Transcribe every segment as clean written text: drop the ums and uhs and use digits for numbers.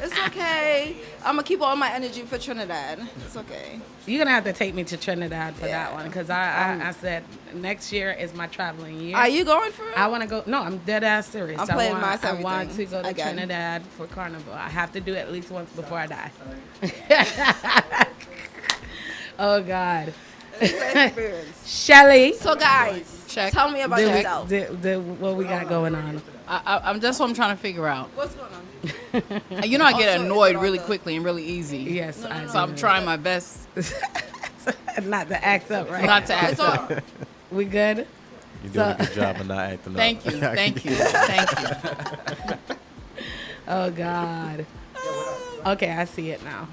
It's okay. I'm gonna keep all my energy for Trinidad. It's okay. You're gonna have to take me to Trinidad for that one, because I said next year is my traveling year. Are you going for it? I want to go. No, I'm dead ass serious. I'm playing I everything want to go to again. Trinidad for Carnival. I have to do it at least once before I die. Oh God. Shelly. So guys, tell me about yourself. What we got going on? I'm just what I'm trying to figure out. What's going on? You know, I get annoyed really quickly and really easy. Yes, so I'm trying my best not to act up, right? not to act up. We good? You're doing a good job of not acting up. Thank you. Oh God. Okay, I see it now.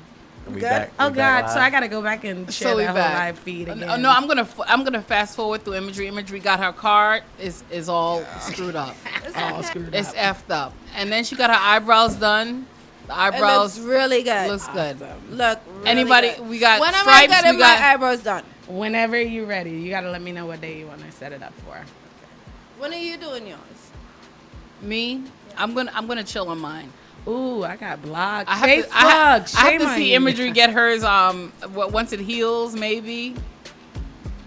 We Good? back. Oh We back God, live. so I gotta go back and share we that whole back. live feed again. No, I'm gonna fast forward through imagery. Imagery got her card is all screwed up. all screwed It's up. effed up. And then she got her eyebrows done. The It eyebrows looks really good. looks good. Look, really Anybody? good. We got When am I stripes. getting We got my eyebrows done? Whenever you're ready, you gotta let me know what day you want to set it up for. When are you doing yours? me. I'm gonna chill on mine. Ooh, I got blocked. I have Facebook. to, I have Shame to on see you. imagery get hers. Once it heals, maybe.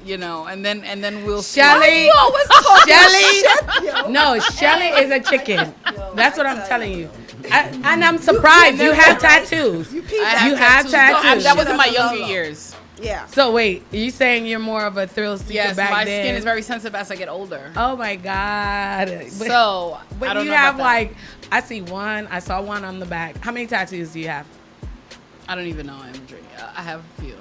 You know, and then we'll see. Shelly. You always talking Shelly. shit, yo. No, Shelly is a chicken. That's what I'm telling you. And I'm surprised you have tattoos. You peeped I You that. have No, tattoos. that was in my That's a younger no-no. years. Yeah. So wait, are you saying you're more of a thrill seeker Yes, back my then? skin is very sensitive as I get older. Oh my God. So But I don't you know have about that. like, I see one. I saw one on the back. How many tattoos do you have? I don't even know imagery. I have a few.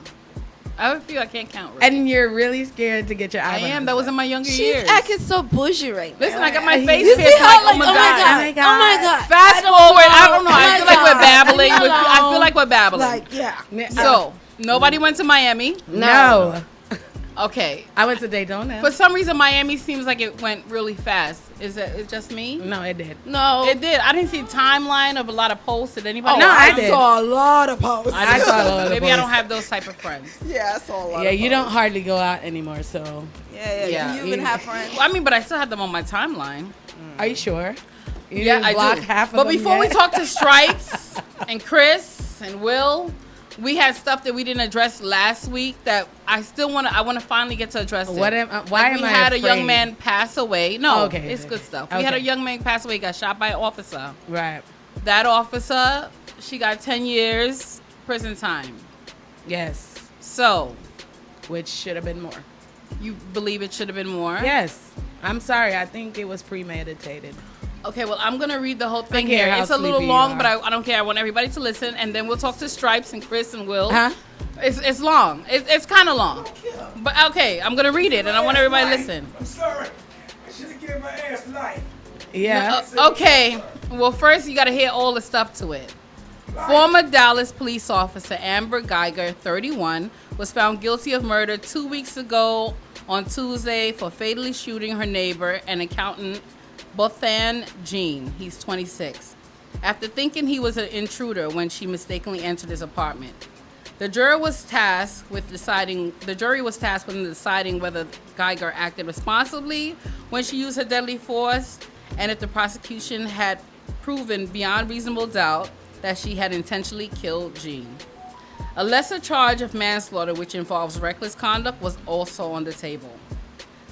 I can't count. Really. And you're really scared to get your I eyebrows am. That was in my younger She's years. acting so bougie right now. Listen, I got my face You pierced. see how Like, oh my god. Oh my god. Fast forward. I don't know. I Oh feel my like we're God. babbling. Leave me I feel like we're babbling. Like, yeah. So nobody went to Miami. No. Okay. I went to Daytona. For some reason, Miami seems like it went really fast. Is it just me? No, it did. No. It did. I didn't see a timeline of a lot of posts. Did anybody? No, I I did. saw a lot of posts. I saw a lot of Maybe I posts. don't have those type of friends. Yeah, I saw a lot Yeah, of you posts. don't hardly go out anymore, so. Yeah. Yeah. Do you even have friends? Well, I mean, but I still have them on my timeline. Are you sure? You Yeah, didn't I block do. half of But them before we yet? talk to Stripes and Chris and Will, we had stuff that we didn't address last week that I want to finally get to address it. Why Like, am we I had a young afraid? man pass away. No, Okay, it's okay. good stuff. We had a Okay. young man pass away, got shot by an officer. Right. That officer, she got 10 years prison time. Yes. So, Which should have been more. you believe it should have been more? Yes. I'm sorry. I think it was premeditated. Okay, well, I'm going to read the whole thing care here. how It's a little sleepy you long, are. but I don't care. I want everybody to listen, and then we'll talk to Stripes and Chris and Will. Huh? It's long. It's kind of long. But, okay, I'm going to read it, and I want everybody to listen. I'm sorry. I should have given my ass life. Yeah. Okay, well, first you got to hear all the stuff to it. Former Dallas police officer Amber Geiger, 31, was found guilty of murder 2 weeks ago on Tuesday for fatally shooting her neighbor and accountant Bothan Jean. He's 26. After thinking he was an intruder when she mistakenly entered his apartment. The jury was tasked with deciding whether Geiger acted responsibly when she used her deadly force, and if the prosecution had proven beyond reasonable doubt that she had intentionally killed Jean. A lesser charge of manslaughter, which involves reckless conduct, was also on the table.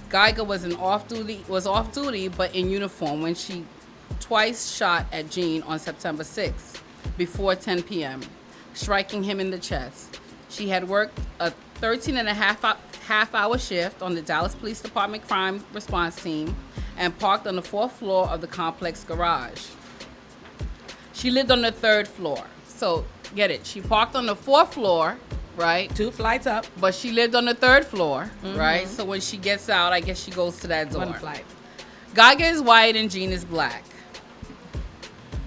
Geiger was off duty, but in uniform when she twice shot at Jean on September 6th before 10 p.m., striking him in the chest. She had worked a 13-and-a-half-hour shift on the Dallas Police Department crime response team and parked on the 4th floor of the complex garage. She lived on the 3rd floor. So, get it. She parked on the 4th floor, right? 2 flights up. But she lived on the 3rd floor, right? So when she gets out, I guess she goes to that door. 1 flight. Geiger is white and Jean is black.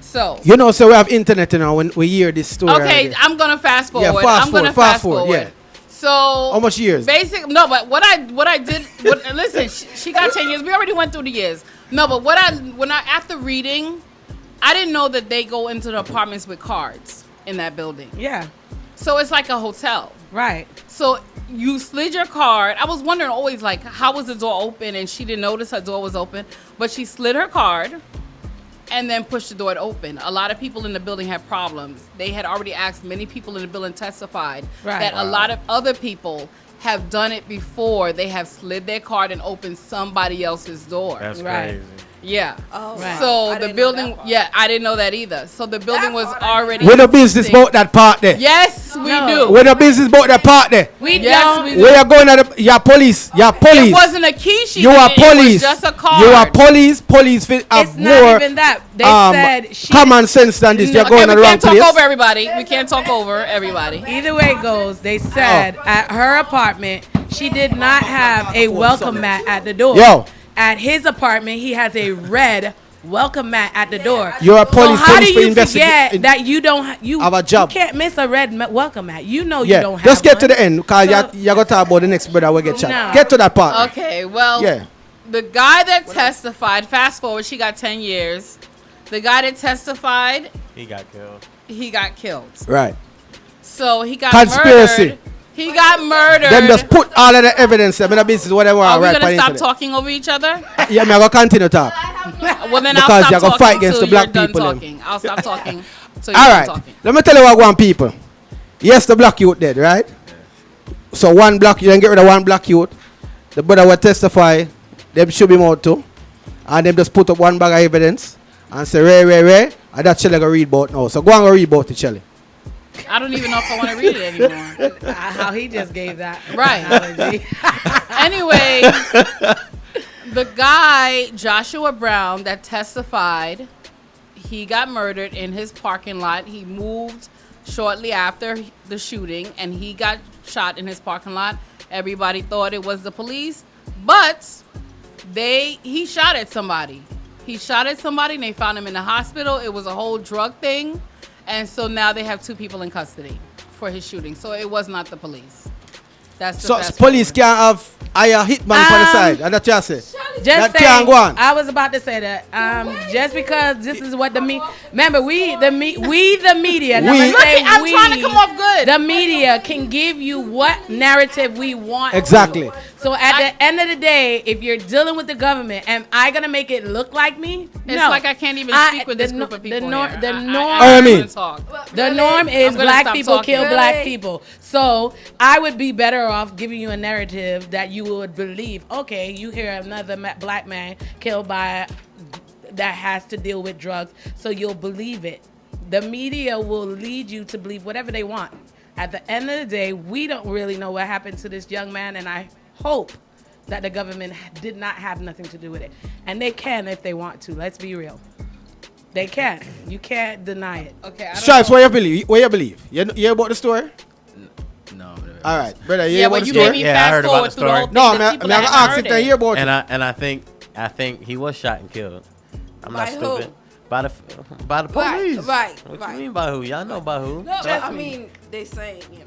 So, You know, so we have internet now when we hear this story. okay, I'm going to fast forward. Yeah, fast I'm gonna forward, fast forward, yeah. So, How much years? But what I did, listen, she got 10 years. We already went through the years. No, but after reading, I didn't know that they go into the apartments with cards in that building. Yeah. So it's like a hotel. Right. So you slid your card. I was wondering always, like, how was the door open? And she didn't notice her door was open. But she slid her card and then pushed the door to open. A lot of people in the building had problems. They had already asked many people in the building testified that a lot of other people have done it before. They have slid their card and opened somebody else's door. That's crazy. Yeah. Oh, Right. So I the didn't know building, that part. yeah, I didn't know that either. So the building was part I already. We the business about that part there. Yes, we do. We the business about that part there. We Yes, don't. we We are going at the, your police. Your police. It wasn't a key. She You are did it. It was police. just a card. You are police. Police have It's more not even that. They said she. common sense than this. You're Okay, going we at the wrong can't talk place. over everybody. We can't talk over everybody. Either way it goes, they said at her apartment she did not have a welcome mat at the door. Yo. At his apartment, he has a red welcome mat at the door. You're a police. So how do police for you investigate- forget that you don't you have a job? You can't miss a red welcome mat. You know you Yeah, don't have. just get to one. the end because So- you're going to talk about the next brother will get shot. No. Get to that part. Okay, well, Yeah. the guy that testified, fast forward, she got 10 years. The guy that testified, He got killed. he got killed. Right. So he got Conspiracy. murdered. He got murdered. Then just put all of the evidence in the business, whatever. Are we right going to stop internet. talking over each other? Yeah, I'm going to continue to talk. Well, then Because I'll you're stop gonna talking fight against till the black you're done people then. talking. I'll stop talking till you're All done right. talking. Let me tell you what one people. Yes, the black youth dead, right? So one black, you then get rid of one black youth. The brother will testify. Them should be more too. And them just put up one bag of evidence and say, Ray. And that Shelly go read about now. So go and go read about it, Shelly. I don't even know if I want to read it anymore. How he just gave that Right. analogy. Anyway, the guy, Joshua Brown, that testified, he got murdered in his parking lot. He moved shortly after the shooting, and he got shot in his parking lot. Everybody thought it was the police, but he shot at somebody. He shot at somebody, and they found him in the hospital. It was a whole drug thing, and so now they have 2 people in custody for his shooting. So it was not the police. That's the So fast police forward. can't have a hitman on the side. And that's what you say. Just That saying, can't go on. I was about to say that. Just because this is what the remember we the media. Now We- let's Look, say I'm trying to come off good. The media can give you what narrative we want. Exactly. So at the end of the day, if you're dealing with the government, am I gonna make it look like me? It's no. like I can't even speak with this group of people. The norm. here. The I norm. I mean- can't talk. The norm is I'm gonna black stop people talking. kill black Really? people. So I would be better off giving you a narrative that you would believe. Okay, you hear another black man killed by that has to deal with drugs, so you'll believe it. The media will lead you to believe whatever they want. At the end of the day, we don't really know what happened to this young man, and I hope that the government did not have nothing to do with it. And they can if they want to. Let's be real. They can. You can't deny it. Okay, I don't Stripes, know. what you believe? What you believe? You hear about the story? No. All right, brother. You Yeah, hear about but the you story? made me Yeah, I fast heard about forward the through the whole story. thing. No, The I'm people going that to haven't ask heard if they it. hear about it. And I think he was shot and killed. I'm By not who? stupid. By the Right, police. right, What right. you mean by who? Y'all know by who? No, I mean, they saying, you know.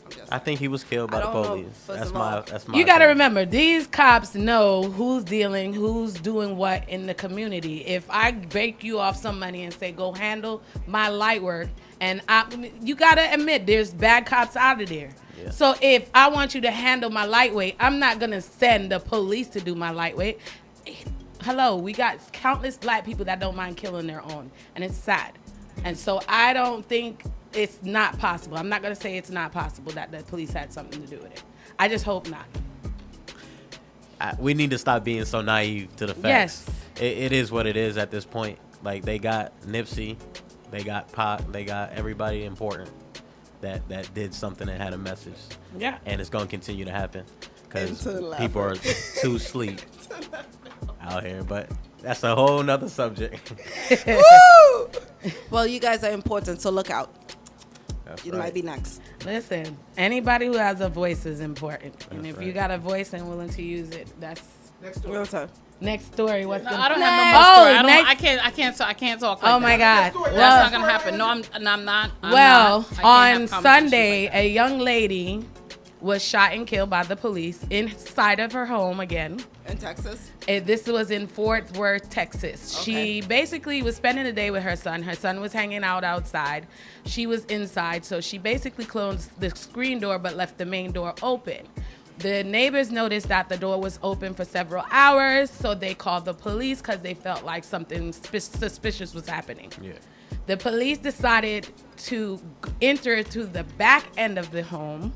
I'm just- I think he was killed by I the don't know, police. first That's of all. my. You got to opinion. remember, these cops know who's dealing, who's doing what in the community. If I bake you off some money and say, go handle my light work, and you got to admit, there's bad cops out of there. Yeah. So if I want you to handle my lightweight, I'm not going to send the police to do my lightweight. Hello, we got countless black people that don't mind killing their own, and it's sad. And so I don't think it's not possible. I'm not going to say it's not possible that the police had something to do with it. I just hope not. We need to stop being so naive to the facts. Yes. It is what it is at this point. Like, they got Nipsey, they got Pac, they got everybody important that did something and had a message. Yeah. And it's going to continue to happen because Into the people are too sleep out here. But that's a whole nother subject. Woo! Well, you guys are important, so look out. That's You right. might be next. Listen, anybody who has a voice is important. And That's if you right. got a voice and willing to use it, that's Real time. next story. What's No, the I don't Oh, have no more story. next- I can't talk. Like Oh my that. God. That's Well, not gonna happen. No, I'm not. I'm well, not. I can't on have conversations Sunday, like that. a young lady was shot and killed by the police inside of her home again. In Texas? This was in Fort Worth, Texas. Okay. She basically was spending the day with her son. Her son was hanging out outside. She was inside, so she basically closed the screen door but left the main door open. The neighbors noticed that the door was open for several hours, so they called the police because they felt like something suspicious was happening. Yeah. The police decided to enter to the back end of the home,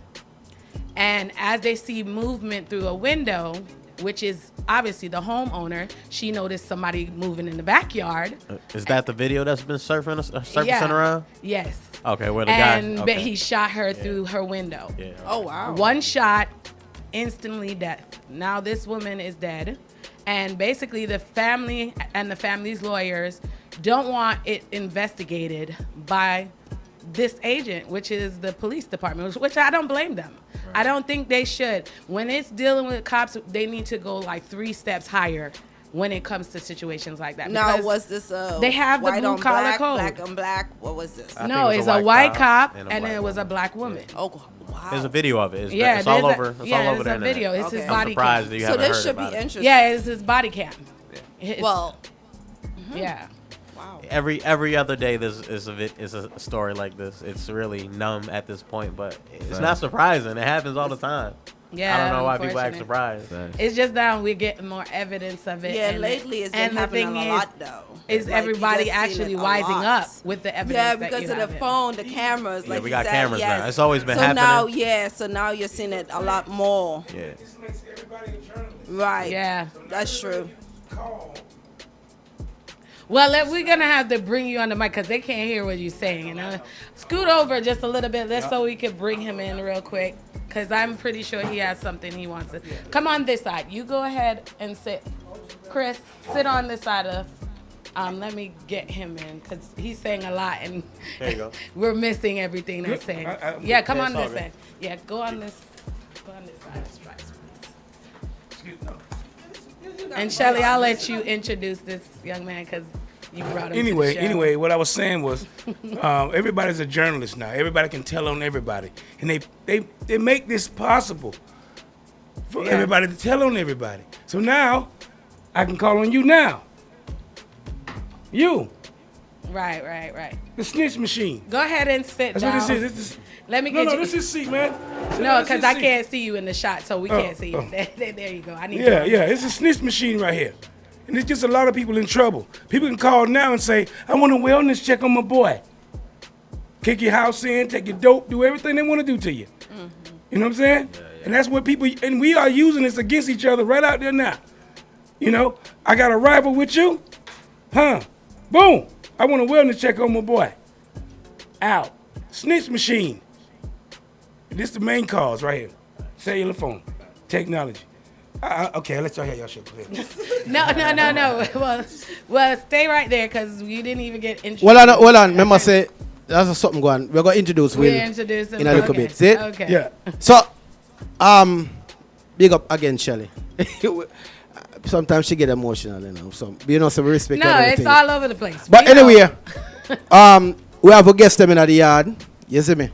and as they see movement through a window, which is obviously the homeowner, she noticed somebody moving in the backyard. Is that the video that's been surfacing around? Yes. Okay, where the And guy... but Okay. he shot her through her window. Yeah. Oh wow. One shot, instantly death. Now this woman is dead. And basically the family and the family's lawyers don't want it investigated by this agent, which is the police department, which I don't blame them. Right. I don't think they should. When it's dealing with cops, they need to go like 3 steps higher when it comes to situations like that. Now, Because was this they have the white blue on collar black, code. black on black? What was this? I No, think it it's was a white cop and and a it black was a woman. black woman. Oh wow. There's a video of it. Yeah, It's all there's over. It's yeah, all over it's the a internet. video. It's Okay. his I'm I'm body surprised cam. that you So haven't this heard should be about it. interesting. yeah, it's his body cam. It's- Well, yeah. wow. Every other day is a story like this. It's really numb at this point, but it's not surprising. It happens all the time. Yeah, I don't know why people act unfortunate. surprised. It's just that we're getting more evidence of it. Yeah, and lately it's and been the happening thing a is, lot though. Is Like, you everybody just seen actually it a wising lot. up with the evidence? Yeah, that because you of the have it? phone, the cameras. Yeah, Like we you got said, cameras yes. now. It's always been so happening. now, yeah, so now you're seeing it a lot more. Yeah. This makes everybody a journalist. Right. Yeah. That's true. Call. Well, we're gonna have to bring you on the mic because they can't hear what you're saying. You know, scoot over just a little bit, let's so we can bring him in real quick. Because I'm pretty sure he has something he wants to. Come on this side. You go ahead and sit. Chris, sit on this side of. Let me get him in because he's saying a lot and There you go. we're missing everything they're saying. Yeah, come on this side. Yeah, go on this. Go on this side. Stripes, please. And Shelly, I'll let you introduce this young man because you brought him. to the show. Anyway, what I was saying was, everybody's a journalist now. Everybody can tell on everybody, and they make this possible for everybody to tell on everybody. So now, I can call on you now. You, Right. the snitch machine. Go ahead and sit That's down. what this is. Let me No, get you. this is seat, man. No, This because is I seat. can't see you in the shot, so we can't see you. oh. There you go. I need Yeah, you. yeah, it's a snitch machine right here. And it's just a lot of people in trouble. People can call now and say, I want a wellness check on my boy. Kick your house in, take your dope, do everything they want to do to you. You know what I'm saying? And that's what people, and we are using this against each other right out there now. You know, I got a rival with you. Huh. Boom. I want a wellness check on my boy. Out. Snitch machine. This the main cause right here. Cellular phone. Technology. Okay, I'll let y'all hear y'all shit. Go ahead. No. Well, stay right there because we didn't even get introduced. Hold on. Remember, say there's something going. We're gonna introduce Will We introduced him in a little okay. bit. See? Okay. Yeah. So, big up again, Shelly. Sometimes she get emotional, you know. So, we respect No, everything. it's all over the place. But We know. anyway, we have a guest them in the yard. You see me?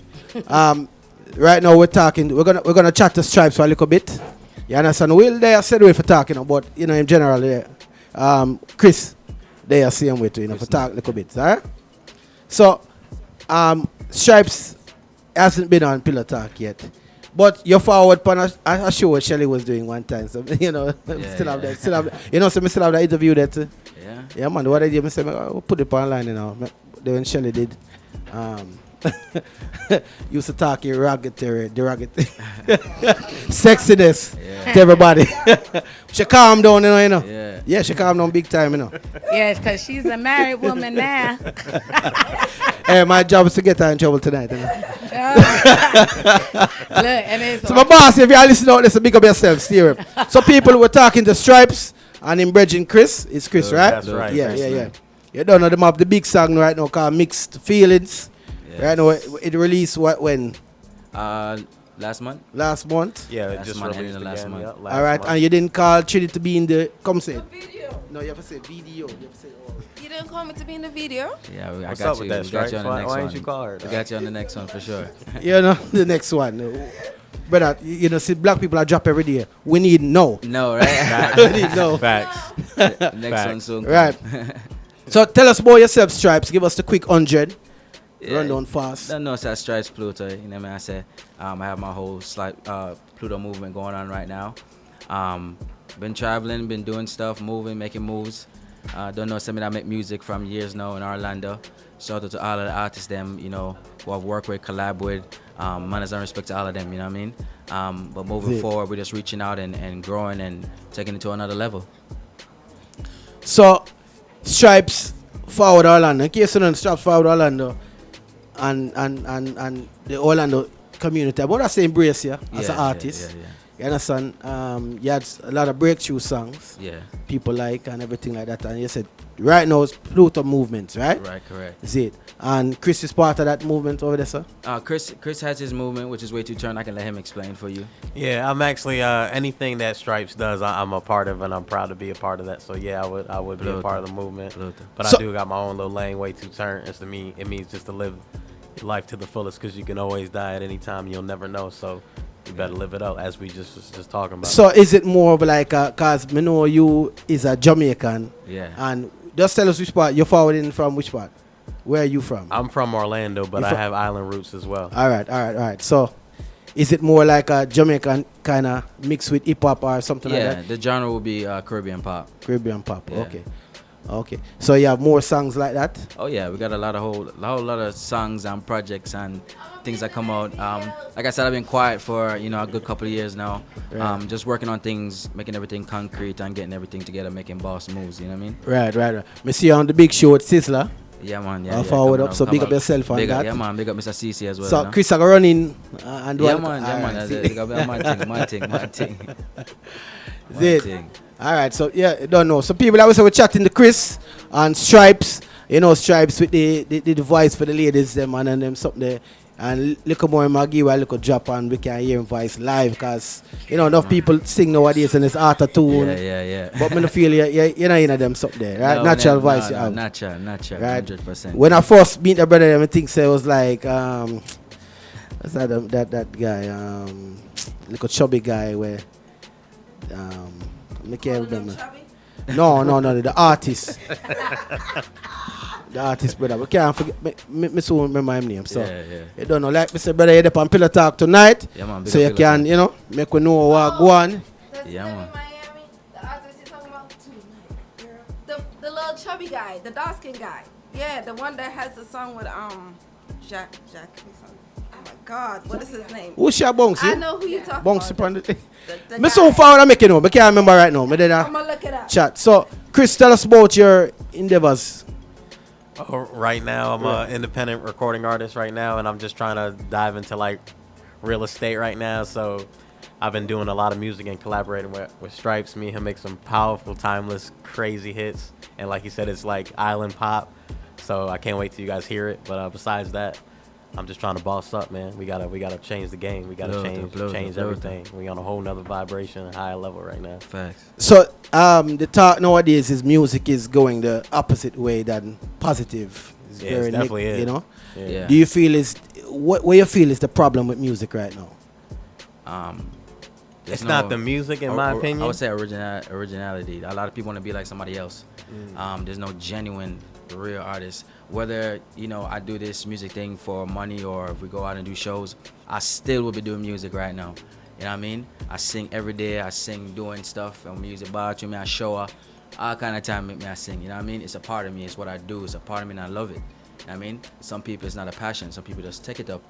Right now we're talking. We're gonna chat to Stripes for a little bit. You understand? Will they are said way for talking about, you know, in general. Chris, they are same way too, you know, for talk a little bit. Alright? So, Stripes hasn't been on Pillow Talk yet. But you're forward on a show what Shelly was doing one time. So, you know, still have that. You know, so we still have that interview there too. Yeah. Yeah, man. What I did, I said, we'll put it online, you know. When Shelly did. Used to talk derogatory sexiness to everybody. She calmed down, you know. Yeah. Yeah, she calmed down big time, you know. Yes, because she's a married woman now. Hey, my job is to get her in trouble tonight. You know? Look, and it's So my boss, if you are listening out, listen, big up yourself, steer him. So people were talking to Stripes and him bridging Chris. It's Chris, right? That's right. Yeah, Chris, yeah. You don't know them have the big song right now called Mixed Feelings. Yes. Right now, it released when? Last month. Last month. Yeah, it Last just month, released ending the last again. month. Yeah, last All right, month. and you didn't call Trinity to be in the, come say it. No, you have to say video. You have to say, You didn't call me to be in the video? Yeah, I What's got up you. with that, We got Stripes? you on the Why next ain't one. you call her? We got you on the next one for sure. you know, the next one. Brother, you know, see, black people are drop every day. We need no. No, right? We need no. Facts. Next Facts. one soon. Right. So tell us about yourself, Stripes. Give us the quick 100. run down fast. Don't know, it's that Stripes Pluto. You know what I mean? I say, I have my whole Pluto movement going on right now. Been traveling, been doing stuff, moving, making moves. Don't know, something I make music from years now in Orlando. Shout out to all of the artists, them, you know, who I've worked with, collab with. Manners and respect to all of them, you know what I mean? But moving forward, we're just reaching out and growing and taking it to another level. So, Stripes Forward Orlando. In case you don't know, Stripes Forward Orlando and the Orlando community. But I say embrace you as an artist. Yeah. You understand? You had a lot of breakthrough songs. Yeah. People like and everything like that. And you said right now it's Pluto movements, right? Right, correct. Is it? And Chris is part of that movement over there, sir? Chris has his movement, which is way too turn. I can let him explain for you. Yeah, I'm actually anything that Stripes does, I'm a part of, and I'm proud to be a part of that. So yeah, I would be a part of the movement. But So- I do got my own little lane, way too turn. It means just to live your life to the fullest, because you can always die at any time. You'll never know. So you better live it out, as we just talking about. So is it more of like, cause me know you is a Jamaican. Yeah. And just tell us which part you're forwarding from. Which part? Where are you from? I'm from Orlando, but I have island roots as well. All right. So, is it more like a Jamaican kind of mixed with hip hop or something like Yeah, that? the genre will be Caribbean pop. Caribbean pop. Yeah. Okay. So you have more songs like that? Oh yeah, we got a whole lot of songs and projects and things that come out. Like I said, I've been quiet for a good couple of years now. Right. Just working on things, making everything concrete and getting everything together, making boss moves. You know what I mean? Right. Me see you on the big show with Sizzler. Yeah, man. I'll forward up. So big up yourself on big that. Up, yeah, man. Big up Mr. CC as well. So you know? Chris are running and Yeah, what? man. Alright, see. Big up my thing. Is it? All right, so yeah, don't know. So people always were chatting to Chris and Stripes, Stripes with the voice for the ladies, them and them something there. And little more Maggie, a little drop and we can hear him voice live, because enough people sing nowadays and it's auto-tune. Yeah. But me no feel you're not in them something there, right? No, Natural no, voice no, you have. Natural, Right. 100%. When I first meet the brother, I think it was like what's that guy, little chubby guy where I can't remember. No, the artist. The artist, brother. We can't forget. Me soon remember his name. So, Yeah. you don't know. Like Mr. Brother, you're on Pillow Talk tonight. Yeah, man. Big So up you Pillow can, Talk. make we know what go on. Yeah, man. Miami, the artist you're talking about tonight, the little chubby guy, the dark skin guy. Yeah, the one that has the song with Jack. Oh my God, what is his name? Who's your Bonksy? I know who you talking Bonksy about. upon the The Me guy. so far I make it know. I can't remember right now. Me did I'm gonna look it up. chat. So, Chris, tell us about your endeavors. Right now, I'm an independent recording artist right now, and I'm just trying to dive into like real estate right now. So I've been doing a lot of music and collaborating with Stripes. Me and him make some powerful, timeless, crazy hits. And like he said, it's like island pop. So I can't wait till you guys hear it. But besides that, I'm just trying to boss up, man. We gotta change the game. We gotta change everything. We on a whole nother vibration, higher level right now. Facts. So, the talk nowadays is music is going the opposite way than positive. It's Yeah, it definitely is. Yeah. Do you feel what you feel is the problem with music right now? It's not the music, in my opinion. I would say originality. A lot of people want to be like somebody else. There's no genuine, real artists. Whether I do this music thing for money or if we go out and do shows, I still will be doing music right now. You know what I mean? I sing every day. I sing doing stuff and music bathroom. I show up. All kind of time make me I sing. You know what I mean? It's a part of me. It's what I do. It's a part of me and I love it. You know what I mean? Some people it's not a passion. Some people just take it up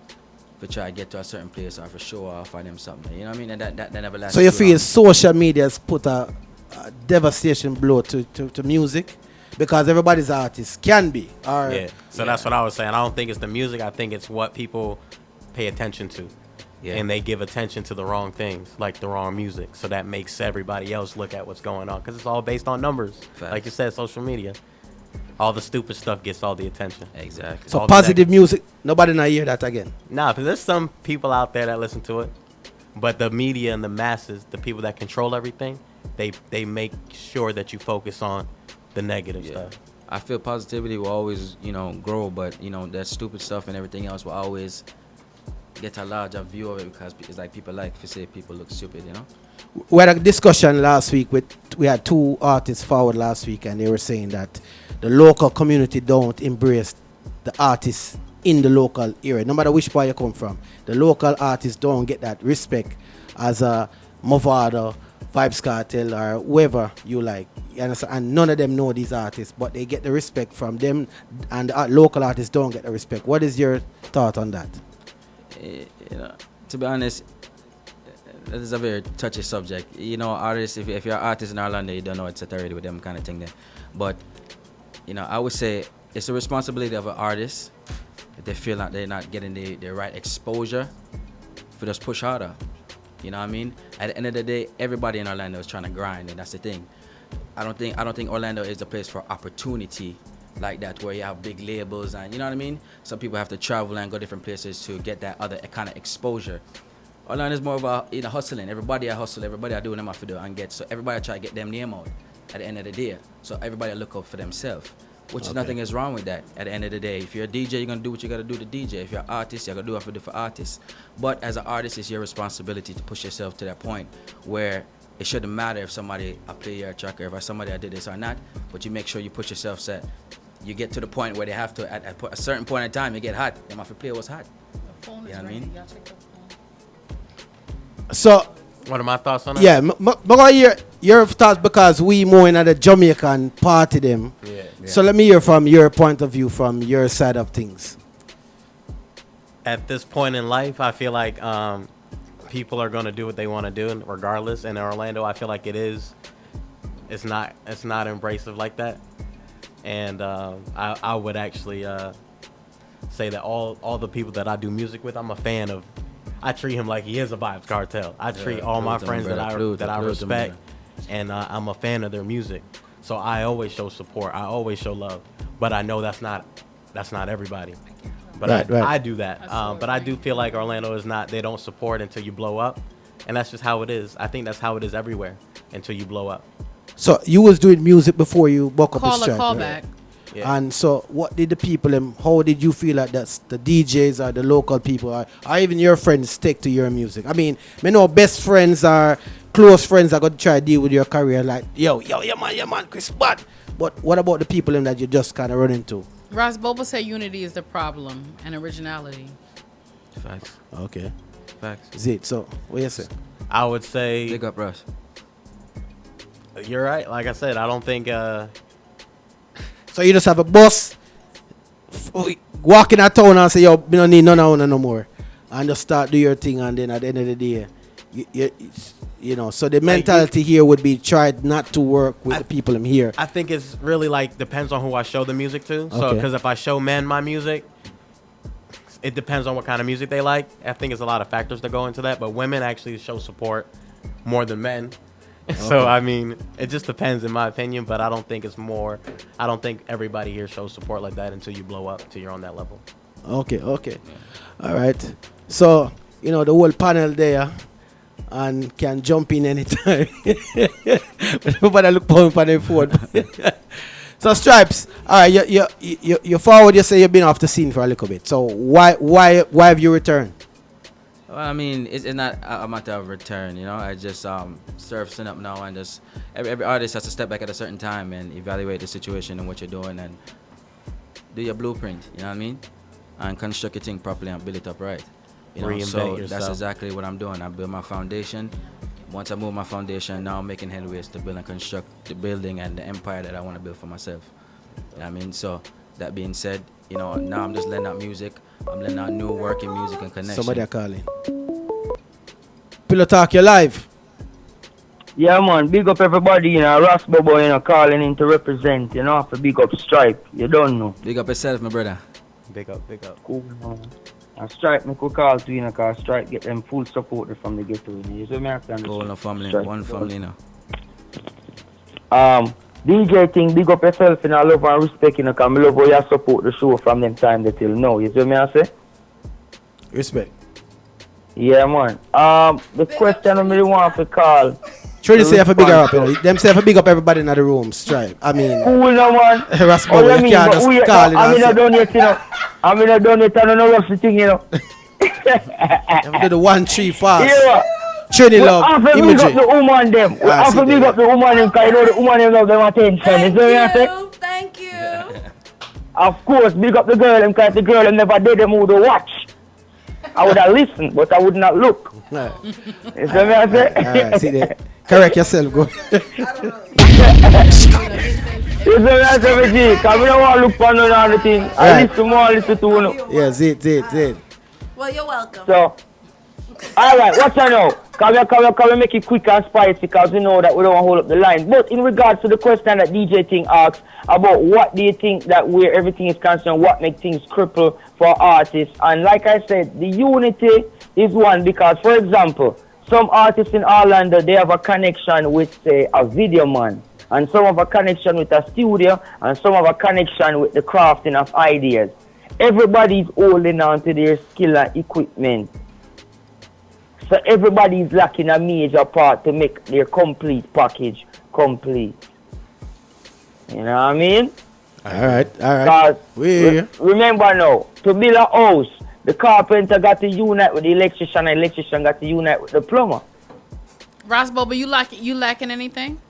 for try to get to a certain place or for show off or them something. You know what I mean? And that never lasts. So you too feel long. social media has put a devastation blow to music? Because everybody's artist can be. Or Yeah. So that's what I was saying. I don't think it's the music. I think it's what people pay attention to. Yeah. And they give attention to the wrong things, like the wrong music. So that makes everybody else look at what's going on. Because it's all based on numbers. Facts. Like you said, social media. All the stupid stuff gets all the attention. Exactly. So all the positive music, nobody not hear that again. Nah, because there's some people out there that listen to it. But the media and the masses, the people that control everything, they make sure that you focus on the negative stuff. I feel positivity will always, grow, but that stupid stuff and everything else will always get a larger view of it because it's like people to say people look stupid, We had a discussion last week we had two artists forward last week, and they were saying that the local community don't embrace the artists in the local area, no matter which part you come from. The local artists don't get that respect as a Movado, Vibes Cartel, or whoever you like. You understand? And none of them know these artists, but they get the respect from them, and the local artists don't get the respect. What is your thought on that? You know, to be honest, that is a very touchy subject. You know, artists, if you're an artist in Orlando, you don't know it's already with them kind of thing there. But, you know, I would say it's the responsibility of an artist if they feel like they're not getting the right exposure for just push harder. You know what I mean? At the end of the day, everybody in Orlando is trying to grind, and that's the thing. I don't think Orlando is the place for opportunity like that, where you have big labels and, you know what I mean? Some people have to travel and go different places to get that other kind of exposure. Orlando is more of a, you know, hustling. Everybody are hustle, everybody are doing them off video and get, so everybody try to get them name out at the end of the day. So everybody look out for themselves, which is nothing is wrong with that. At the end of the day, if you're a DJ, you're gonna do what you gotta do to DJ. If you're an artist, you're gonna do what you do for artists. But as an artist, it's your responsibility to push yourself to that point where it shouldn't matter if somebody I play your track or if somebody I did this or not, but you make sure you push yourself set. You get to the point where they have to, at a certain point in time, you get hot. They have to play what's hot. You know what I mean? So, What are my thoughts on that? yeah, but your thoughts, because we more in the Jamaican party them. Yeah. So let me hear from your point of view, from your side of things. At this point in life, I feel like people are going to do what they want to do, regardless. And in Orlando, I feel like it's not embracive like that. And I would actually say that all the people that I do music with, I'm a fan of. I treat him like he is a Vibes Cartel. I treat all my friends that I respect, and I'm a fan of their music. So I always show support. I always show love. But I know that's not everybody. But I do that. But I do feel like Orlando is not. They don't support until you blow up, and that's just how it is. I think that's how it is everywhere until you blow up. So you was doing music before you woke up the Call a strike, call right? back. Yeah. And so what did the people, how did you feel like that's the DJs or the local people or even your friends take to your music? I mean, I know best friends or close friends are going to try to deal with your career like, yo, man, Chris Bud. But what about the people that you just kind of run into? Ross Boba said unity is the problem and originality. Facts. Okay. Facts. Is it? So, what you say? I would say Big up, Russ. you're right. Like I said, I don't think. So you just have a bus walk in a town and say, yo, we don't need none of no more. And just start do your thing, and then at the end of the day, you know, so the mentality here would be tried not to work with the people in here. I think it's really like depends on who I show the music to. So, Okay. because if I show men my music, it depends on what kind of music they like. I think there's a lot of factors that go into that. But women actually show support more than men. So, I mean, it just depends in my opinion. But I don't think it's more. I don't think everybody here shows support like that until you blow up, until you're on that level. Okay. All right. So, you know, the whole panel there and can jump in anytime. Everybody look on their phone. So, Stripes, all right, you forward, you say you've been off the scene for a little bit. So, why have you returned? Well, I mean, it's not a matter of return, you know. I just surfacing up now, and just every artist has to step back at a certain time and evaluate the situation and what you're doing and do your blueprint, you know what I mean? And construct your thing properly and build it up right. You know, Reinvent so yourself. that's exactly what I'm doing. I build my foundation. Once I move my foundation, now I'm making headways to build and construct the building and the empire that I want to build for myself. You know what I mean? So that being said, you know, now I'm just letting out music. I'm letting out new work in music and connection. Somebody are calling. Pillow Talk, you're live. Yeah, man, big up everybody, you know, Ross Bobo, you know, calling in to represent, you know, for big up Stripe, you don't know. Big up yourself, my brother. Big up. Cool, man. And Stripe, me could call to, you know, because Stripe get them full support from the ghetto, you know, you see me, I can All the family, Stripe. one family now. DJ thing, big up yourself, you know, I love and respect, you know, because I love how you support the show from them time till now, you see me, I say? Respect. Yeah, man. The question I really want to call. Sure, they say have a bigger up, you know. Them say have a big up everybody in the room, Stripe. I mean, Cool, no, man. Ross Oh, Bobo, you you mean, can't but just we, call it I mean, I and donate, you know. I mean, I donate, I don't know what's the thing, you know. say, do the 1-3 fast. Yeah. Trini Well, love, I have to big up imagery. the woman them. I I have see to big that. up the woman them because you know the woman them love them attention. You see what I say? Thank you. Of course, big up the girl, because the girl never did them would watch. I would have listened, but I would not look. Right. You see what I say? Alright, see there. Correct yourself, go. I don't know. You see what I say, G? Because we don't want to look for none of the thing. I Right. listen to you. Yeah, zit. Well, you're welcome. So, alright, what's I know? Can we make it quick and spicy because we know that we don't want to hold up the line. But in regards to the question that DJ Ting asked about what do you think that where everything is concerned, what makes things cripple for artists, and like I said, the unity is one because, for example, some artists in Orlando, they have a connection with, say, a video man, and some have a connection with a studio, and some have a connection with the crafting of ideas. Everybody's holding on to their skill and equipment. So everybody's lacking a major part to make their complete package complete. You know what I mean? Alright. Because remember now, to build a house, the carpenter got to unite with the electrician, and the electrician got to unite with the plumber. Rosbo, but you lacking anything?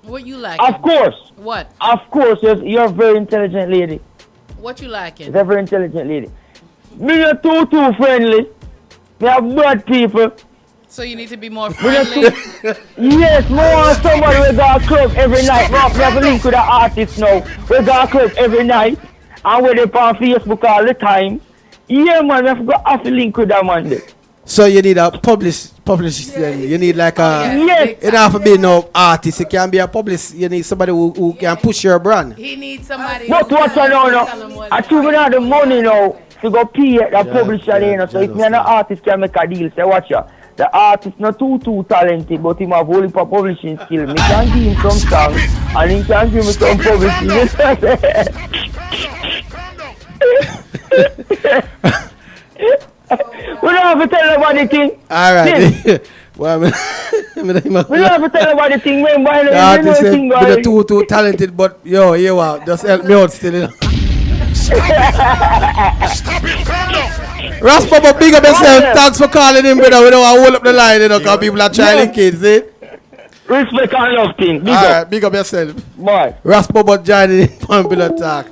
What you lacking? Of course. What? Of course, you're a very intelligent lady. What you lacking? You're a very intelligent lady. Be a too friendly. We have bad people. So you need to be more friendly? Yes, more somebody we go to club every night. We have a link with the artist now. We go to club every night. And we're there on Facebook all the time. Yeah, man, we have to link with that man there. So you need a publicist. You need like a. Yes. It don't have to be no artist. It can be a publicist. You need somebody who can push your brand. He needs somebody. But what I know now, I think we have the money now to go pay the publisher there. So if me and the artist can make a deal, say watch ya. The artist not too talented, but him have only for publishing skill. Me can give him some songs and he can give me some publishing. We don't have to tell nobody thing. Alright. Well, We don't have to tell nobody thing. Remember, the artist said, be too talented, but yo, you are just help me out still. You know? Raspa, big up yourself. Thanks for calling him, brother. We don't want to hold up the line, you know, because people are child kids, eh? Respect and love thing. Big Alright, up. big up yourself. Boy. Raspa, but joining in on Pillow Talk.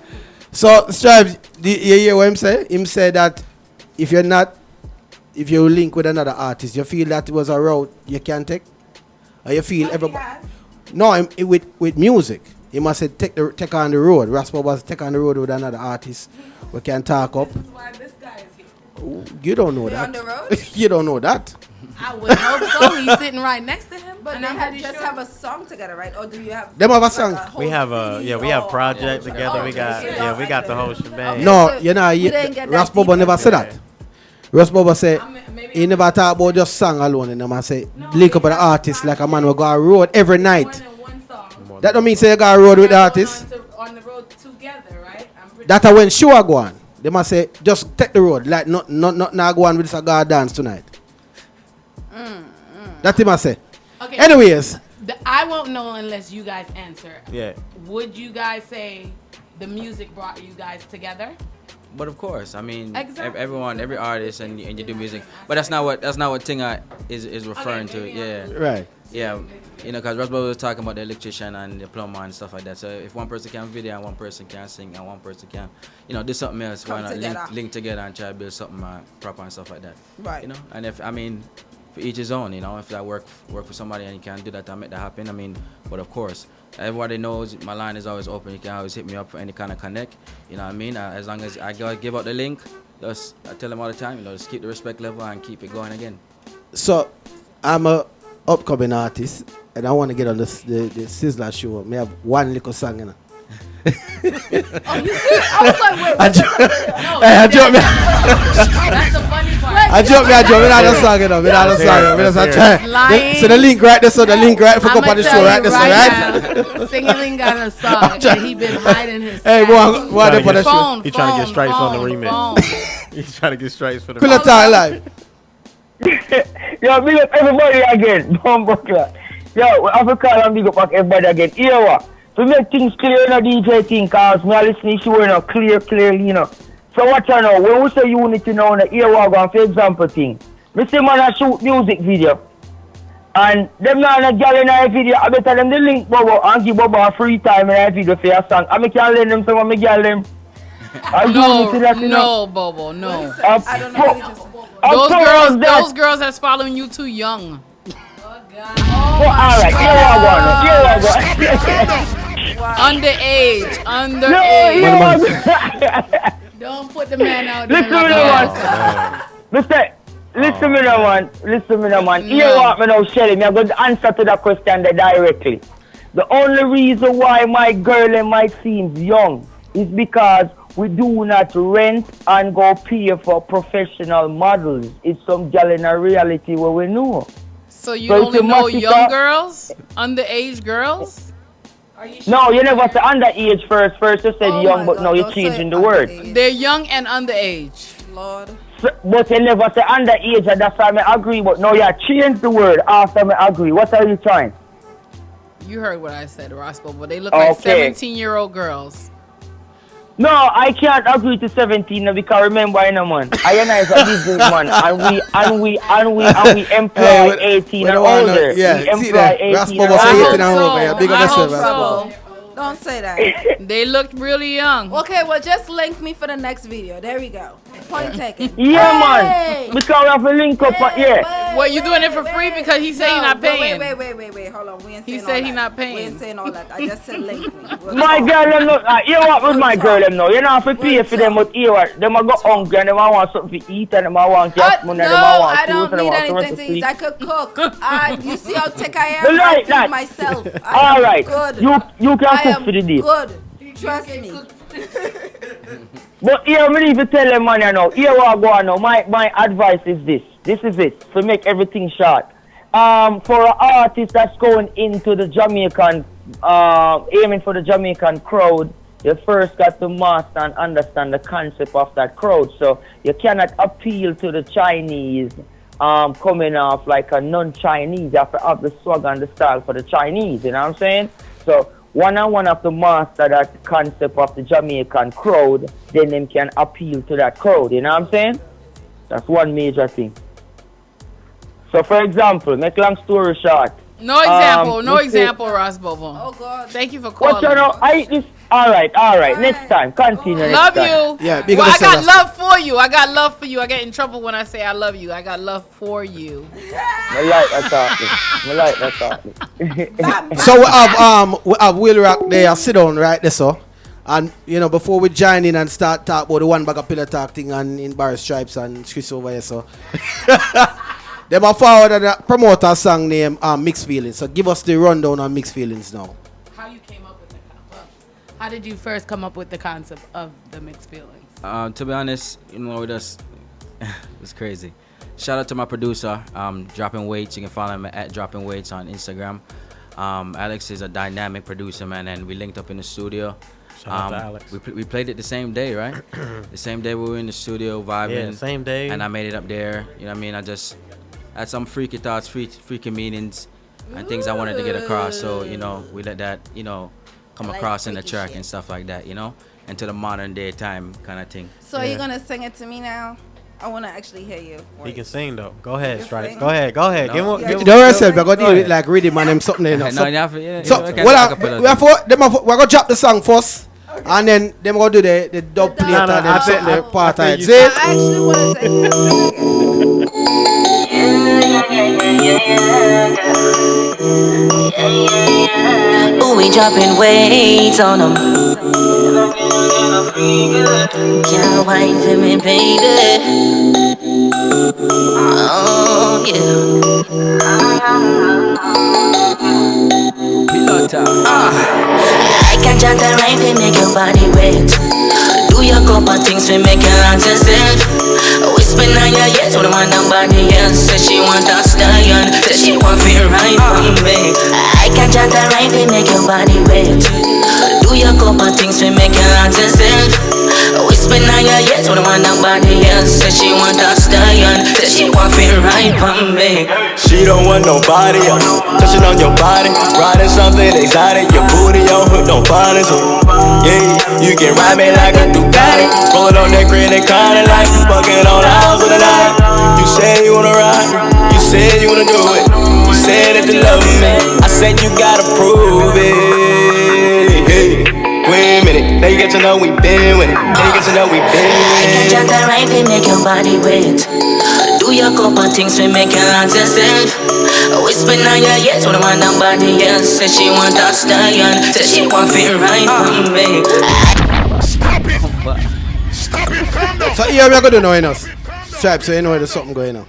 So, Stripes, you hear what him say? Him say that if you link with another artist, you feel that it was a route you can take? Or you feel everybody? No, with music. He must say take on the road. Raspa was take on the road with another artist. We can talk up. This is why this guy is here. You don't know We're that. on the road? You don't know that. I would hope so. He's sitting right next to him. But And they I'm have pretty just sure- have a song together, right? Or do you have Them have a song. whole We have a CD? we have Oh, project okay. together. We got we got the whole shebang. No, so you know, we didn't get that Raspa deep never into said that. Raspa say he never talk about just song alone. And I say link up with the artist like a man will go on road every night. That don't mean say you go on road with the artist. On the road together, right? That's when show go on. They must say just take the road. Like not go on with this God dance tonight. That he must say. Okay. Anyways. I won't know unless you guys answer. Yeah. Would you guys say the music brought you guys together? But of course, I mean, Exactly. every artist, and you do music. But that's not what Tinga is referring to. Yeah, Right. yeah. You know, because Roswell was talking about the electrician and the plumber and stuff like that. So if one person can video and one person can sing and one person can, do something else, Come why not together. link together and try to build something proper and stuff like that. Right. You know, and if for each his own. If that work for somebody and you can do that and make that happen. But of course, everybody knows my line is always open. You can always hit me up for any kind of connect. You know what I mean? As long as I give out the link, I tell them all the time. Just keep the respect level and keep it going again. So I'm a upcoming artist and I want to get on the Sizzler show. May have one little song in it. Oh, you see? I was like, wait, I joke me. That's the funny part. I joke me. Without a song, without a song. Lying. So the link right there. So the link right for up on the show right there. So right. Singing got a song and he been hiding his. Hey, boy, what up on the show? Phone. He trying to get stripes on the remix. Phone. He's trying to get stripes for the Pillow Talk Live. Yo, big up everybody again. Bumbuckler. Yo, we have to call and big up everybody again. Here what? To make things clear in a DJ thing, cause me a listening show clearly, So watch out now, when we say unity now in the earwag, for example thing, me see man a shoot music video. And them not a girl in a video, I better them the link Bobo and give Bobo a free time in a video for a song. I can lend them some of my girl them. No, Bobo, no. I don't know what you just said. Those girls that's following you too young. All right, here I go. Underage. Don't put the man out there. Listen to me now, man. Here what me now, Shelly. Me I'm going to answer to that question there directly. The only reason why my girl might seem young is because we do not rent and go pay for professional models. It's some girl in a reality where we know. So you only know young girls? Underage girls? No, you never said underage first. First you said young, but now you're changing the word. They're young and underage. Lord. So, but you never say underage, and that's why I agree. But now you change the word after I agree. What are you trying? You heard what I said, Roscoe, but they look like 17-year-old girls. No, I can't agree to 17 now because remember, man, I and I is a businessman, and we employ 18 and older. Yeah, we employ 18 and older. I hope so. Don't say that. They look really young. Okay, well, just link me for the next video. There we go. Point taken. Yeah, man. Because we have to link up. What, you doing it for free because he said he's not paying? Wait. Hold on. He said he's not paying. We ain't saying all that. I just said link me. My girl, them know. You what with my girl, them know. You don't have to pay for them, but you what? Them a go hungry and them a want something to eat and them a want gas money and them a want I don't food and need them want anything to eat. I could cook. You see how thick I am? Right, I feed myself. All right. Good. You can cook for the day. Good. Trust me. But here, me need to tell them, man, you know, here what I go on now. My advice is this. This is it. To make everything short. For an artist that's going into the Jamaican, aiming for the Jamaican crowd, you first got to master and understand the concept of that crowd. So you cannot appeal to the Chinese coming off like a non-Chinese. You have to have the swag and the style for the Chinese, you know what I'm saying? So one have to master that concept of the Jamaican crowd, then them can appeal to that crowd, you know what I'm saying? That's one major thing. So for example, make long story short. No example, Ross Bobo. Oh God. Thank you for calling. All right. Next time, continue. Love you. Yeah, well, I got love for you. I get in trouble when I say I love you. I got love for you. I like that talking. So we have Wilroc there, sit down right there, so. And you know, before we join in and start talk about the one bag of pillow talk thing and in Bar Stripes and Chris over here, so. Them are forward and promote a song named Mixed Feelings. So give us the rundown on Mixed Feelings now. How you came up with the concept? How did you first come up with the concept of the Mixed Feelings? To be honest, you know, it was crazy. Shout out to my producer, Dropping Weights. You can follow him at Dropping Weights on Instagram. Alex is a dynamic producer, man, and we linked up in the studio. Shout out to Alex. We played it the same day, right? The same day we were in the studio vibing. Yeah, same day. And I made it up there. You know what I mean? I just had some freaky thoughts, freaky meanings, and things I wanted to get across. So, you know, we let that, you know, come across in the track and stuff like that, you know? And to the modern day time kind of thing. So are you going to sing it to me now? I want to actually hear you. He can sing, though. Go ahead, Stripes. Go ahead. No. Don't worry yourself, we're going to do it like rhythm and them something. You know. So, we're going to drop the song first. Okay. And then they're going to do the dub plate and then something the part of it. See? I actually want to say ooh, we dropping weights on them. Can't wait for me, baby. Oh, I can chat the right to make your body wet. Do your couple things to make you ask yourself. Whisper on your ears when I want nobody else. Says she want a stallion, says she want feel right from me. I can chat the right to make your body wet. Do your couple things to make you ask yourself. Whisper on your ears when I want nobody else. Says she want a stallion, says she want feel right from me. She don't want nobody else touching on your body, riding something exotic. Your booty on hook, don't find it. Yeah, you can ride me like a Ducati, rolling on that green and kinda like you fucking on hours of the night. You said you wanna ride, you said you wanna do it, you said that you love me. I said you gotta prove it. Hey, wait a minute. Now you get to know we been with it. Now you get to know we been with it. I can chat the right and make your body wet. Do your couple things to make you ask yourself. Whisper now your yes, what I want nobody else. Says she want a stallion. Says she want feel right from me. Stop it! Stop it from the... So here we are going to do now, you know. Stripe, so you know there's something going on.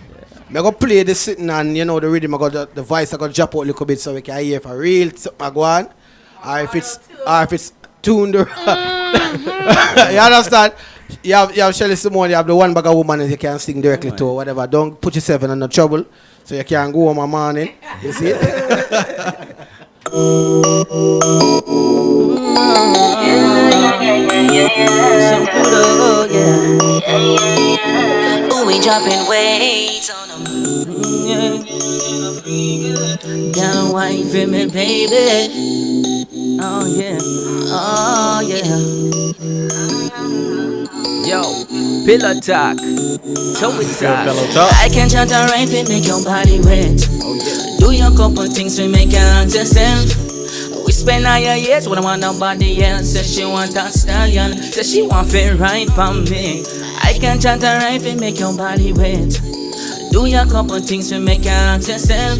I'm going to play this sitting and, you know, the rhythm, the voice, I'm going to drop out a little bit so we can hear if a real something go on. Or if it's tuned. You understand? You have Shelly Simone, you have the one bag of woman and you can sing directly to or whatever. Don't put yourself in no trouble so you can go home in the morning. You see it? Ooh, we dropping weight on them. Gotta wine for me, baby. Oh yeah, oh yeah. Yo, pillow talk. So it's Pillow talk. I can chant a right and make your body wet. Oh yeah. Do your couple things to make you ask yourself. We spend all your years when I want nobody else. Says she want a stallion. Says she want feel right from me. I can chant a right and make your body wet. Do your couple things to make you ask yourself.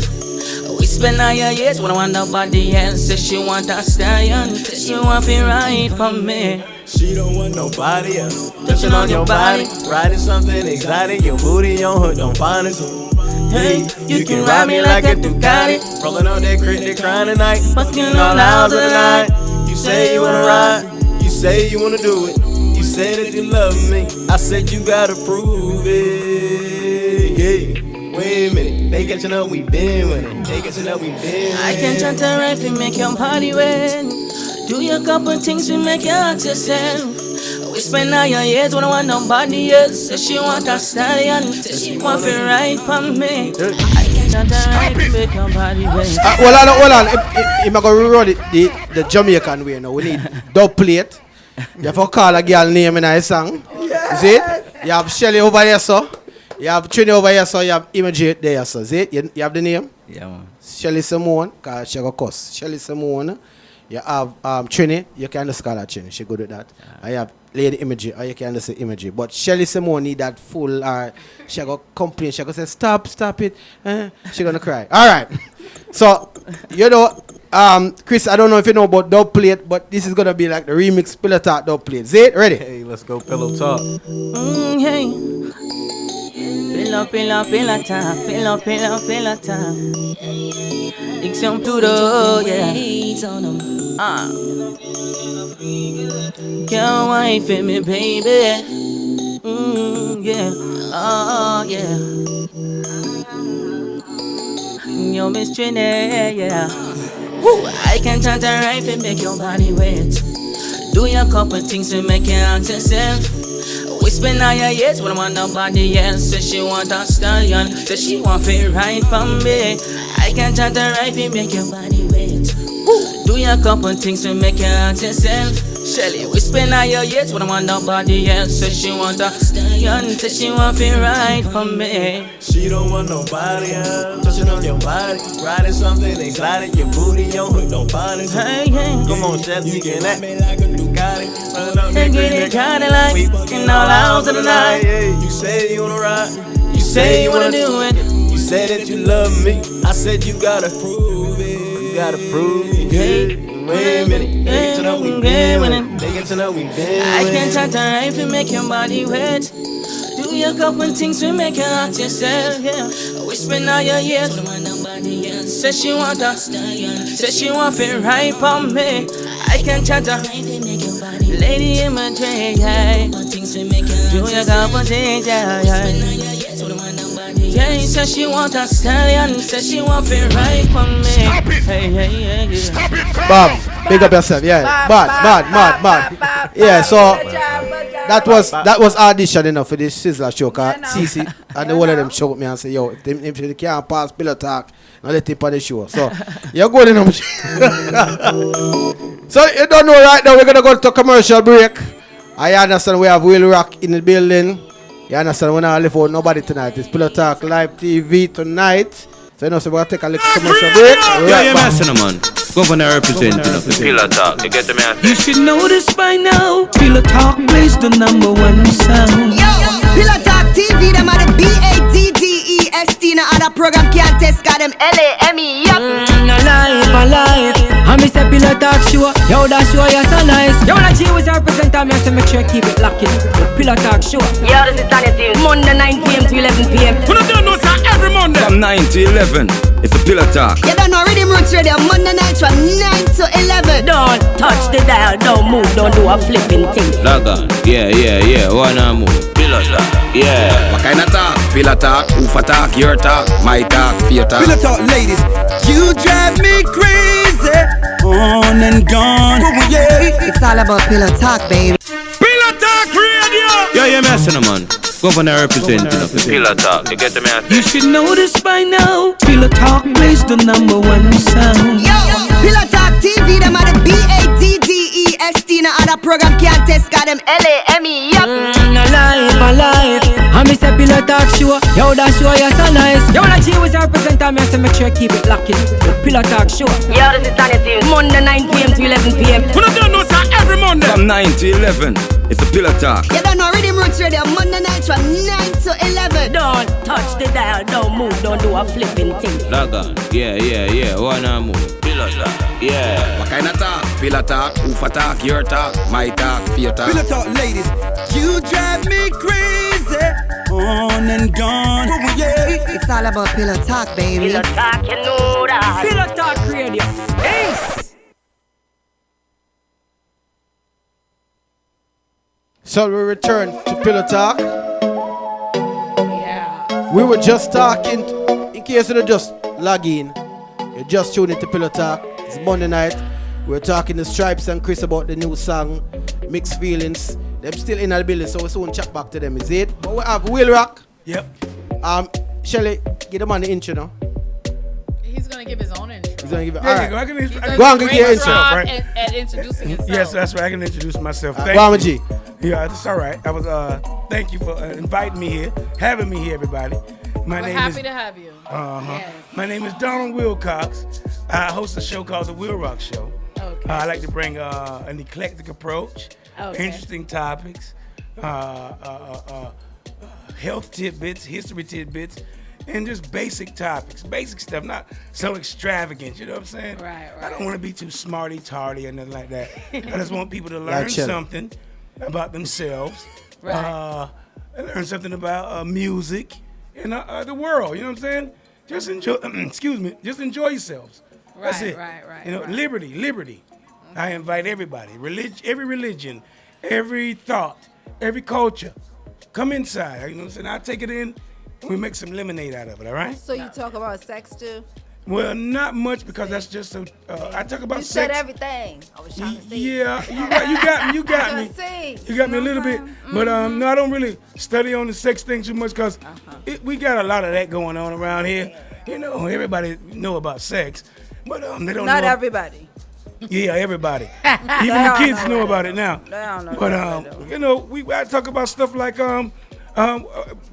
We spend all your years when I want nobody else. Says she want a stallion. Says she want feel right from me. She don't want nobody else. Touching on your body, riding something exotic. Your booty on her, don't find it. Hey, you can ride me like a Ducati. Rolling on that crit, they crying tonight. Fucking all hours of the night. You say you wanna ride, you say you wanna do it. You say that you love me, I said you gotta prove it. Yeah. Wait a minute, they get to know we been with it. They get to know we been with it. I can chant a right and make your body wet. Do your couple things to make you ask yourself. We spend all your years when I want nobody else. Says she want a stallion. Says she want feel right from me. I can chant a right and make your body wet. Hold on. I'm going to run the Jamaican way now. We need dub plate. You have to call a girl name in a song. Is it? You have Shelly over here, so. You have Trini over here, so you have Imagery there, so. Is it? You have the name? Yeah, man. Shelly Simone, because she got cuss. Shelly Simone. You have Trini, you can just call her Trini, she good at that. I have Lady Imagery, or you can just say Imagery. But Shelly Simone need that full, she got complain, she got say, stop it. She gonna cry. Alright. So, you know, Chris, I don't know if you know about dub plate, but this is gonna be like the remix Pillow Talk dub plate. Zay, ready? Hey, let's go Pillow Talk. Hey. Pillow talk, pillow talk. Diction to the, yeah. Can't wait for me, baby. Yeah, oh yeah. Yo, Miss Trinity, yeah. Woo. I can chant a right and make your body wet. Do your couple things to make you ask yourself. We spend all your years when I want nobody else. Says she want a stallion. Says she want feel right from me. I can chant a right and make your body wet. Do your couple things to make you ask yourself. Shelly, we spend all your years when I want nobody else. Says she want a stallion. Says she want feel right from me. She don't want nobody else. Touching on your body, riding something exotic. Your booty on her, don't find it. Hey, hey. Come on, Shelly, you can act me like a Ducati. Running on And get it kinda like in all hours of the night. You say you wanna ride, you say you wanna do it. You say that you love me, I said you gotta prove it. You gotta prove it. Yeah. Wait a minute, they get to know we been with it. They get to know we been with it. I can chant a right to make your body wet. Do your couple things to make you ask yourself, yeah. We spend all your years with nobody else. Says she want a stallion. Says she want feel right from me. I can chant a right to make your body wet. Lady Imagery, yeah. Do your couple things, yeah, yeah. Yeah, says she want a stallion. Says she want feel right from me. Stop it! Hey, hey, hey, yeah. Stop it from Bob, big up yourself, yeah. Bad. Yeah, so that was audition enough for this Sizzler show, cause CC and the one of them showed me and say, yo, if they can't pass Pillow Talk, now let it on the show. So you're going in. So you don't know right now, we're gonna go to commercial break. I understand we have Wilroc in the building. You understand we're not left out nobody tonight. It's Pillow Talk Live TV tonight. So you know, so we're gonna take a little commercial break. Yeah, you're messing them, man. Governor representing of the Pillow Talk, you get the man. You should know this by now. Pillow Talk plays the number one sound. Yo, Pillow Talk TV, them are the BADDEST. No other program can't test, got them LAME. Yup. Alive. I miss a Pillow Talk show. Yo, that show, you're so nice. Yo, that G was our presenter, me have to make sure I keep it locked in. The Pillow Talk show. Yo, this is Tanya Team. Monday 9 p.m. to 11 p.m. We don't know, sir, every Monday. From 9 to 11, it's a Pillow Talk. You don't know Rhythm Roots Radio, Monday nights from 9 to 11. Don't touch the dial, don't move, don't do a flipping thing. Log on. Yeah. Wanna move. Pillow Talk. Yeah. What kind of talk? Pillow talk, Ufa talk, your talk, my talk, fear talk. Pillow Talk, ladies. You drive me crazy. On and gone. It's all about Pillow Talk, baby. Pillow Talk Radio. Yeah, you're messing, man. Governor representing of the Pillow Talk, you get the man. You should know this by now. Pillow Talk plays the number one sound. Yo, Pillow Talk TV, them are the BADDEST. No other program can't test, got them LAME. Yup. Alive. I miss a Pillow Talk show. Yo, that show, you're so nice. Yo, that G was our presenter, me have to make sure I keep it locked in. The Pillow Talk show. Yo, this is Tanya Team. Monday 9 p.m. to 11 p.m. We don't know, sir, every Monday. From 9 to 11, it's a Pillow Talk. You don't know Rhythm Roots Radio, Monday nights from 9 to 11. Don't touch the dial, don't move, don't do a flipping thing. Log on. Yeah. Wanna move. Pillow Talk. Yeah. What kind of talk? Pillow talk, Ufa talk, your talk, my talk, fear talk. Pillow Talk, ladies. You drive me crazy. On and gone. It's all about Pillow Talk, baby. Pillow Talk, you know that. Pillow Talk Radio. Ace. So we return to Pillow Talk. Yeah. We were just talking, in case you just log in, you just tuned into Pillow Talk. It's Monday night. We're talking to Stripes and Chris about the new song, Mixed Feelings. Them still in the building, so we soon chat back to them, is it? But we have Wilroc. Yep. Shelly, give the man the intro now. He's gonna give his own intro. He's gonna give it. There All you go. right. I can Go on, give your intro. Right? At introducing himself. Yes, that's right. I can introduce myself. Thank Go on, you. G. Yeah, it's all right. I was. Thank you for inviting me here, having me here, everybody. We're happy to have you. Yes. My name is Donald Wilcox. I host a show called the Wilroc Show. Okay. I like to bring an eclectic approach, Okay. interesting topics, health tidbits, history tidbits, and just basic topics, basic stuff, not so extravagant. You know what I'm saying? Right. I don't want to be too smarty tardy or nothing like that. I just want people to learn Like Shelly. something about themselves, Right. learn something about music and the world. You know what I'm saying? Just enjoy. Excuse me. Just enjoy yourselves. That's it. Right. You know, liberty. Okay. I invite everybody, every religion, every thought, every culture. Come inside. You know what I'm saying? I'll take it in and we make some lemonade out of it, all right? So you talk about sex too? Well, not much because that's just so. I talk about You sex. said everything. I was trying to see. Yeah, you got me. You got me a little bit, but no, I don't really study on the sex thing too much because we got a lot of that going on around here. You know, everybody know about sex, but they don't. Not know. everybody. Yeah, everybody. Even the kids know about it now. They don't know But about it, you know, I talk about stuff like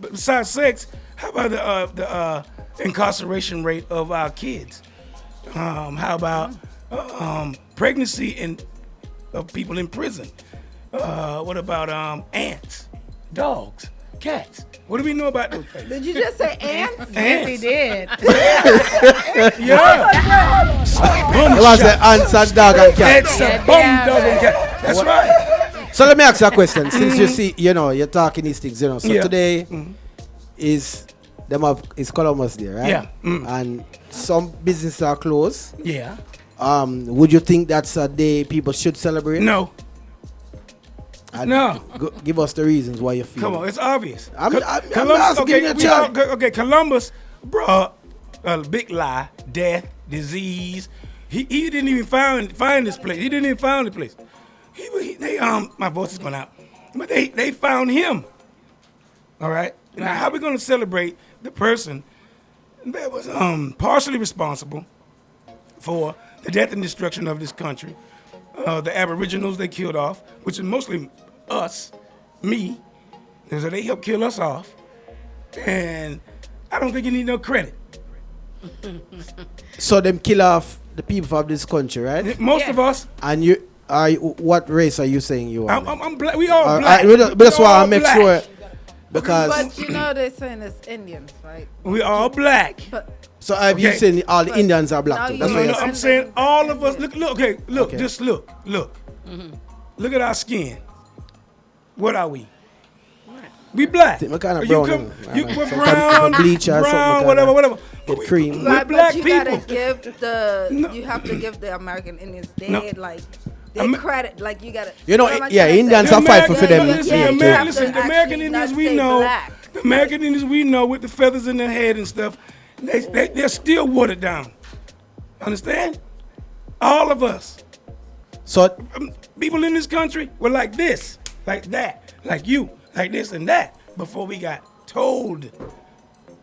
besides sex. How about the incarceration rate of our kids? How about pregnancy of people in prison? What about ants, dogs, cats? What do we know about those things? Did you just say ants? Yes, he did. Yeah. It was the ants and dog and cat. It's a bum dog and cat. That's right. So let me ask you a question. Since you see, you're talking these things, So today is Columbus Day, right? Yeah. And some businesses are closed. Yeah. Would you think that's a day people should celebrate? No. No. Give us the reasons why you feel. Come on, it's obvious. I'm asking you a child. Okay, Columbus brought a big lie, death, disease. He didn't even find this place. He didn't even find the place. They my voice is going out, but they found him. All right. Now, how are we going to celebrate the person that was partially responsible for the death and destruction of this country? The Aboriginals they killed off, which is mostly us, me. So they helped kill us off. And I don't think you need no credit. So them kill off the people of this country, right? Most of us. And what race are you saying you are? I'm black. We all black. But that's why I make sure. Because but you know they're saying it's Indians, right? We all black. So have you saying all the Indians are black too? No, I'm saying all of us. Look, just look. Mm-hmm. Look at our skin. What are we? We black. Kind of You brown. brown, bleach or brown, whatever. Get cream. We're black you people. You have to give the American Indians credit. Like you gotta. Indians are fighting for them. Listen, the American Indians we know, the American Indians we know with the feathers in their head and stuff, they're still watered down. Understand? All of us. So people in this country were like this, like that, like you, like this and that before we got told.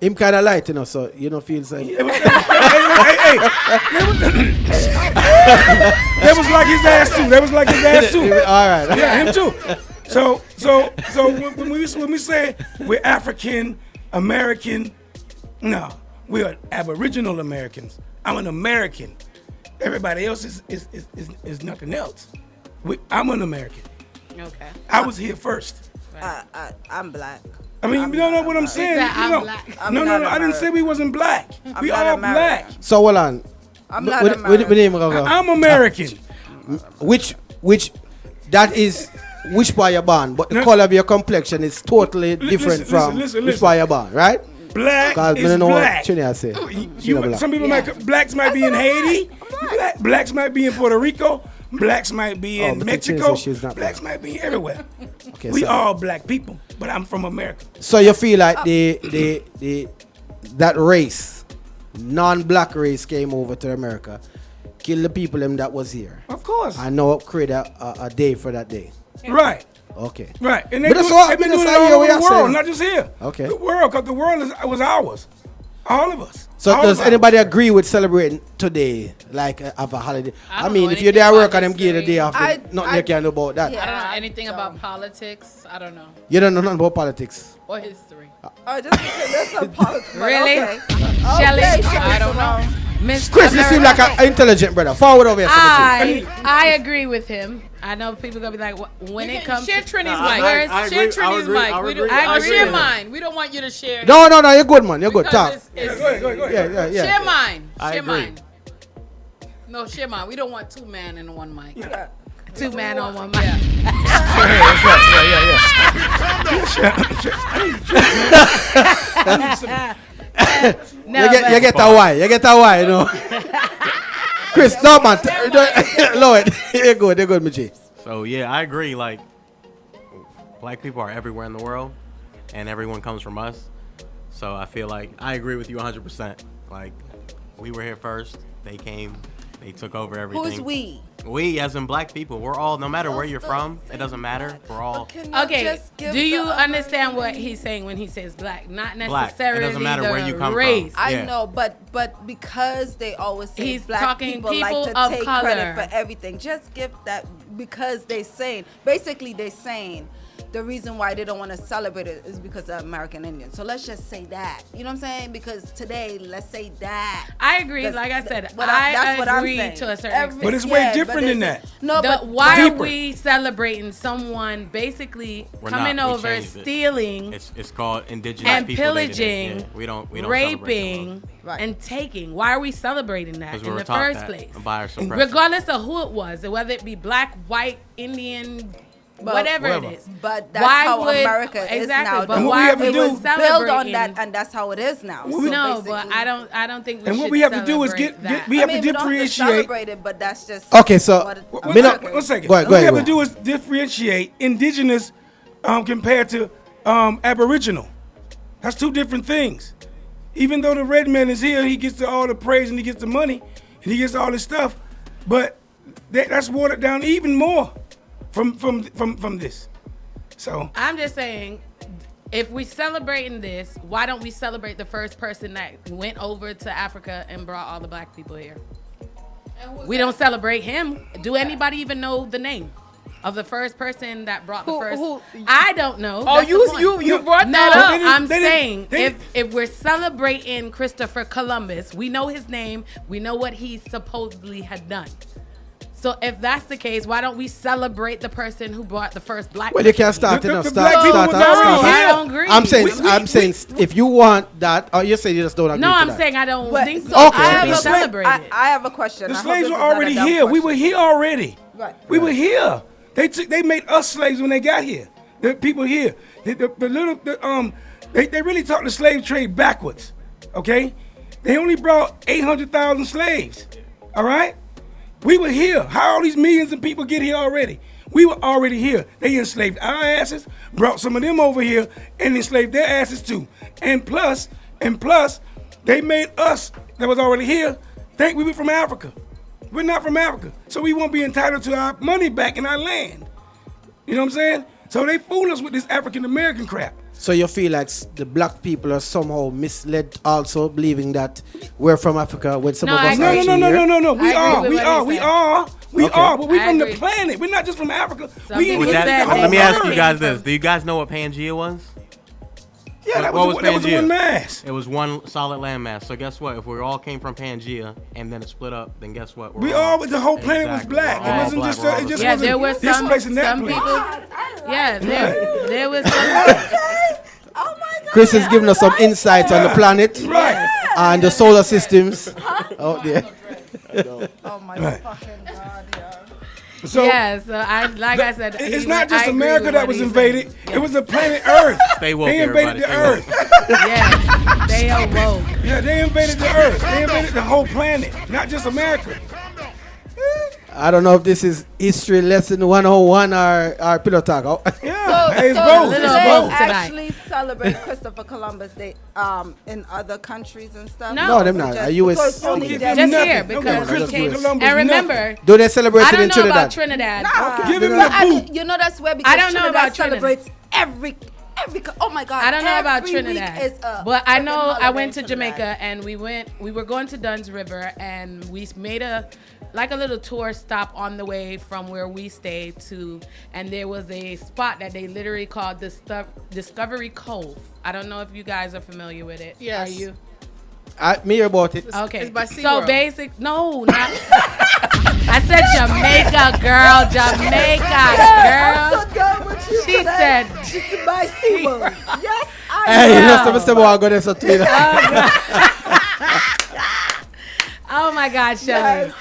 Him kind of light, so you don't feel like. That was like his ass too. All right. Yeah, him too. So when we say we're African American, no, we are Aboriginal Americans. I'm an American. Everybody else is nothing else. I'm an American. Okay. I was here first. I'm black. I mean, you don't know what I'm saying. No, I didn't say we wasn't black. We all black. So hold on. I'm not American. I'm American. Which that is which part you're born, but the color of your complexion is totally different from which part you're born, right? Black is black. Some people blacks might be in Haiti. Blacks might be in Puerto Rico. Blacks might be in Mexico. Blacks might be everywhere. Okay, we all black people, but I'm from America. So you feel like that race, non-black race, came over to America, killed the people them that was here. Of course. And now create a day for that day. Right. Okay. Right. And they've been doing it all over the world, not just here. Okay. The world, because the world was ours. All of us. So does anybody agree with celebrating today, like have a holiday? I mean, if you're there work and them give the day off, nothing you can do about that. I don't know anything about politics. I don't know. You don't know nothing about politics? Or history. Just because that's not politics. Really? Okay. Shelly? I don't know. Miss Chris, you seem like an intelligent brother. Forward over here. I agree with him. I know people gonna be like, when it comes share to Trini's mic. Share Trini's mic. Share mine. We don't want you to share. No, you're good, man. You're good. Talk. Go ahead. Yeah. Share mine. Share agree. mine. No, share mine. We don't want two man in one mic. Yeah. Two man on one mic. You get a why. You know. Chris, no man. Lloyd, you're good, Michi. So yeah, I agree. Like, black people are everywhere in the world, and everyone comes from us. So I feel like I agree with you 100%. Like, we were here first. They came. They took over everything. Who's we? We, as in black people, we're all, no matter where you're from, it doesn't matter. We're all Okay. Do you understand what he's saying when he says black? Not necessarily black. It doesn't matter where you come race. from. I know, but because they always say He's black talking people like people to of take color. credit for everything. Just give that because they're saying the reason why they don't want to celebrate it is because of American Indians. So let's just say that. You know what I'm saying? Because today, let's say that. I agree. Like I said, that's what I'm agree saying. to a certain extent. But it's way different than that. No, but why are we celebrating someone basically coming not. We over, changed it. stealing, It's called indigenous and people Day today. pillaging, Yeah, we don't raping, Right. and taking? Why are we celebrating that Because we in were the taught first that place? by our suppressors. Regardless of who it was, whether it be black, white, Indian, whatever it is. But that's how America is now. But And what why we have to it do- was Build on celebrating? that, and that's how it is now. No, but I don't think we And should what we have to do is celebrate that. we have to we don't have to differentiate. celebrate it, but that's just Okay, so One second. Go ahead, What we have go to do is differentiate indigenous compared to aboriginal. That's two different things. Even though the red man is here, he gets all the praise and he gets the money and he gets all this stuff, but that's watered down even more from this. So I'm just saying, if we celebrating this, why don't we celebrate the first person that went over to Africa and brought all the black people here? We don't celebrate him. Do anybody even know the name? of the first person that brought the Who- first. who- I don't know. Oh, That's the point. you brought No, that up. I'm they saying didn't- if we're celebrating Christopher Columbus, we know his name, we know what he supposedly had done. So if that's the case, why don't we celebrate the person who brought the first black? Well, you can't start The enough. black people was already here. I don't agree. I'm saying, if you want that, or you say you just don't agree. No, to I'm that. saying I don't But- think so. so Okay, I have okay. to celebrate it. I have a question. The I hope slaves this were is not a already dumb here. We question. were here already. Right. We were here. They made us slaves when they got here. The people here. They really taught the slave trade backwards. Okay? They only brought 800,000 slaves. All right? We were here. How all these millions of people get here already? We were already here. They enslaved our asses, brought some of them over here, and enslaved their asses too. And plus, they made us that was already here think we were from Africa. We're not from Africa, so we won't be entitled to our money back in our land. You know what I'm saying? So they fool us with this African American crap. So you feel like the black people are somehow misled, also believing that we're from Africa when some No, of I us agree. are No. actually here? We are. But we I from the agree. planet. We're not just from Africa. Some We people in said the whole they Let me ask world. you guys this: do you guys know what Pangea was? Yeah, that What was was that was Pangea? one mass. It was one solid landmass. So guess what? If we all came from Pangea and then it split up, then guess what? We all, the whole planet was Exactly. black. We're It all wasn't black. just, We're all it just the Yeah, wasn't there were this some place and that some place. people. Yeah, there was some. Oh my God. Chris is giving us some insights on the planet Right. and the solar systems out there. Oh my Right. fucking God, yo. So Yeah, so I said, it's even not just I agree America with that what was he invaded. said. It was the planet Earth. Stay woke, They invaded everybody. the Stay Earth. woke. Yes, they awoke. Yeah, they invaded the Earth. They invaded the whole planet, not just America. I don't know if this is history lesson 101 or pillow talk. Oh. Yeah, hey, it's So both. do It's they both. actually celebrate Christopher Columbus Day in other countries and stuff? No. No, them not. Just Are you because is- only Don't give them- him Just here nothing. Don't give because Christopher he came. Columbus And nothing. remember, Do they celebrate I it in don't know Trinidad? about Trinidad. Nah. Give him No, the boot. you know that's where because I don't know Trinidad about Trinidad. celebrates every oh my God. I don't know about every week Trinidad, is a but I freaking know holiday I in went to Trinidad. Jamaica and we were going to Dunn's River and we made a little tour stop on the way from where we stayed to, and there was a spot that they literally called Discovery Cove. I don't know if you guys are familiar with it. Yes. Are you? Me hear about it. Okay. It's by So SeaWorld. no, not. I said Jamaica, girl. Jamaica, I'm girl. so done with you She today. said- It's by SeaWorld. Yes, I Hey, you know. know, some I go there so Twitter. Oh my God, Shelly.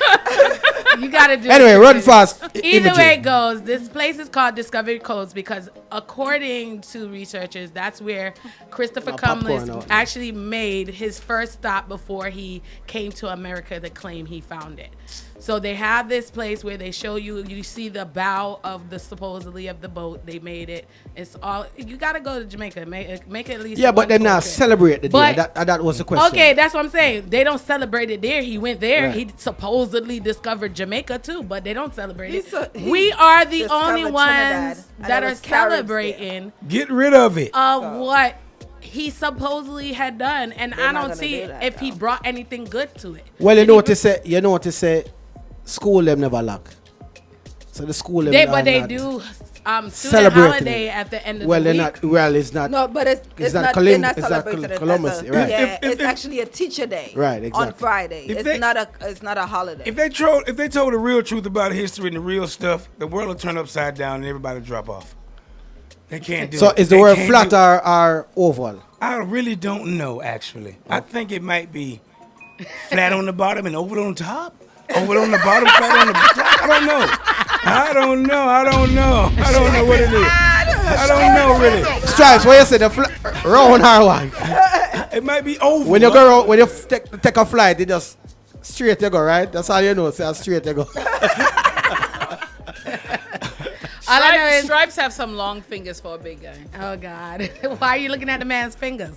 You gotta do Anyway, it. run fast. Either way it goes, this place is called Discovery Coast because according to researchers, that's where Christopher Columbus popcorn out. actually made his first stop before he came to America to claim he found it. So they have this place where they show you see the bow of the supposedly of the boat. They made it. It's all, you gotta go to Jamaica. Make it at least. Yeah, but one them not trip. celebrate the day. But- That was the question. Okay, that's what I'm saying. They don't celebrate it there. He went there. Right. He supposedly discovered Jamaica too, but they don't celebrate it. He We are the discovered only Trinidad, ones and that there are was Caribs celebrating Get rid of it. of what he supposedly had done, and They're I not don't gonna see do that, if he though. brought anything good to it. Well, Did he you know what to say. School them never lock. So the school them. but they not do student celebrating holiday it. at the end of Well, the they're week. not. Well, it's not. No, but it's not not. Colum- They're not it's not celebrating Col- it. Columbus, as a, right. Yeah, If- it's actually a teacher day. Right, exactly. On Friday. If It's they- not a holiday. If they told the real truth about history and the real stuff, the world will turn upside down and everybody will drop off. They can't do So it. is the They world can't flat do it. or oval? I really don't know, actually. I think it might be flat on the bottom and oval on top. Oval on the bottom, flat on the top. I don't know what it is. I don't know, really. Stripes, what you say? The round or what? It might be oval. When you go, when you take a flight, it just straight you go, right? That's all you know. Say straight you go. All I know is, Stripes have some long fingers for a big guy. oh God, why are you looking at the man's fingers?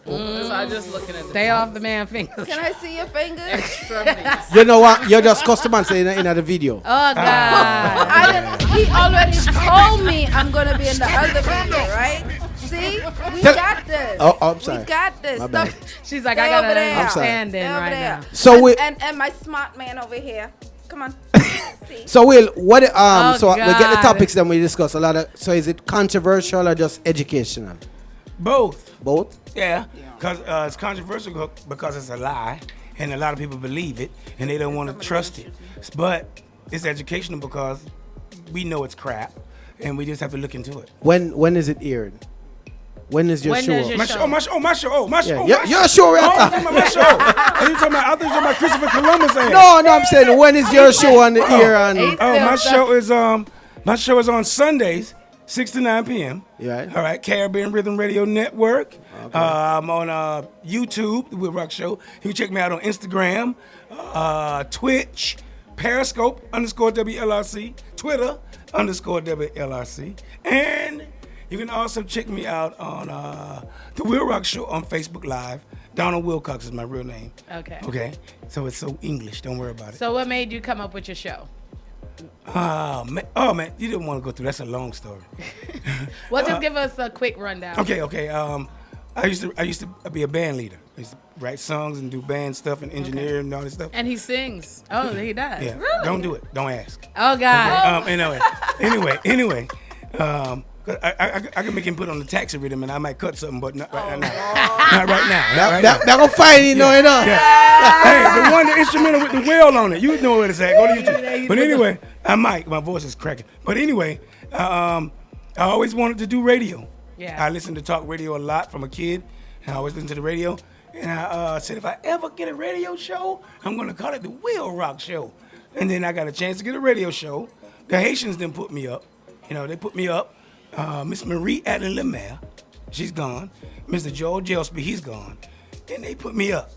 So I'm just looking at the Stay off the man's fingers. Can I see your fingers? extremities. You know what? You're just customer saying in the video. Oh God. He already told me I'm gonna be in the other video, right? See, we got this. Oh, I'm sorry. We got this. My bad. Stop- She's like, Stay I got over an there. I'm sorry. understanding Stay over right there. now. So and, we- and my smart man over here, Come on. See? So Will, what Oh, so we get the God. topics that we discuss a lot of. So is it controversial or just educational? Both. Both. Yeah. Because it's controversial because it's a lie, and a lot of people believe it, and they don't want to trust it. But it's educational because we know it's crap, and we just have to look into it. When is it aired? When is your show? My show. Your show, right? My show. Are you talking about? I think you're talking about Christopher Columbus. No, I'm saying when is your show on the air? And My show is on Sundays, 6 to 9 p.m. Right. All right, Caribbean Rhythm Radio Network. Okay. I'm on YouTube, the Wilroc Show. You can check me out on Instagram, Twitch, Periscope _WLRC, Twitter _WLRC, and you can also check me out on the Wilroc Show on Facebook Live. Donald Wilcox is my real name. Okay. Okay. So it's so English. Don't worry about it. So what made you come up with your show? Oh man, you didn't want to go through. That's a long story. Well, just give us a quick rundown. Okay. I used to be a band leader. I used to write songs and do band stuff and engineer and all this stuff. And he sings. Oh, he does. Yeah. Really? Don't do it. Don't ask. Oh God. Anyway. I can make him put on the taxi rhythm and I might cut something, but not right now. Not right now. That gonna find you, know. Yeah. Hey, the one, the instrumental with the whale on it. You know where it's at. Go to YouTube. But anyway, I might. My voice is cracking. But anyway, I always wanted to do radio. Yeah. I listened to talk radio a lot from a kid. And I always listened to the radio. And I said, if I ever get a radio show, I'm going to call it the Wilroc Show. And then I got a chance to get a radio show. The Haitians didn't put me up. You know, they put me up. Miss Marie Adler Lemaire, she's gone. Mr. Joel Gillespie, he's gone. And they put me up.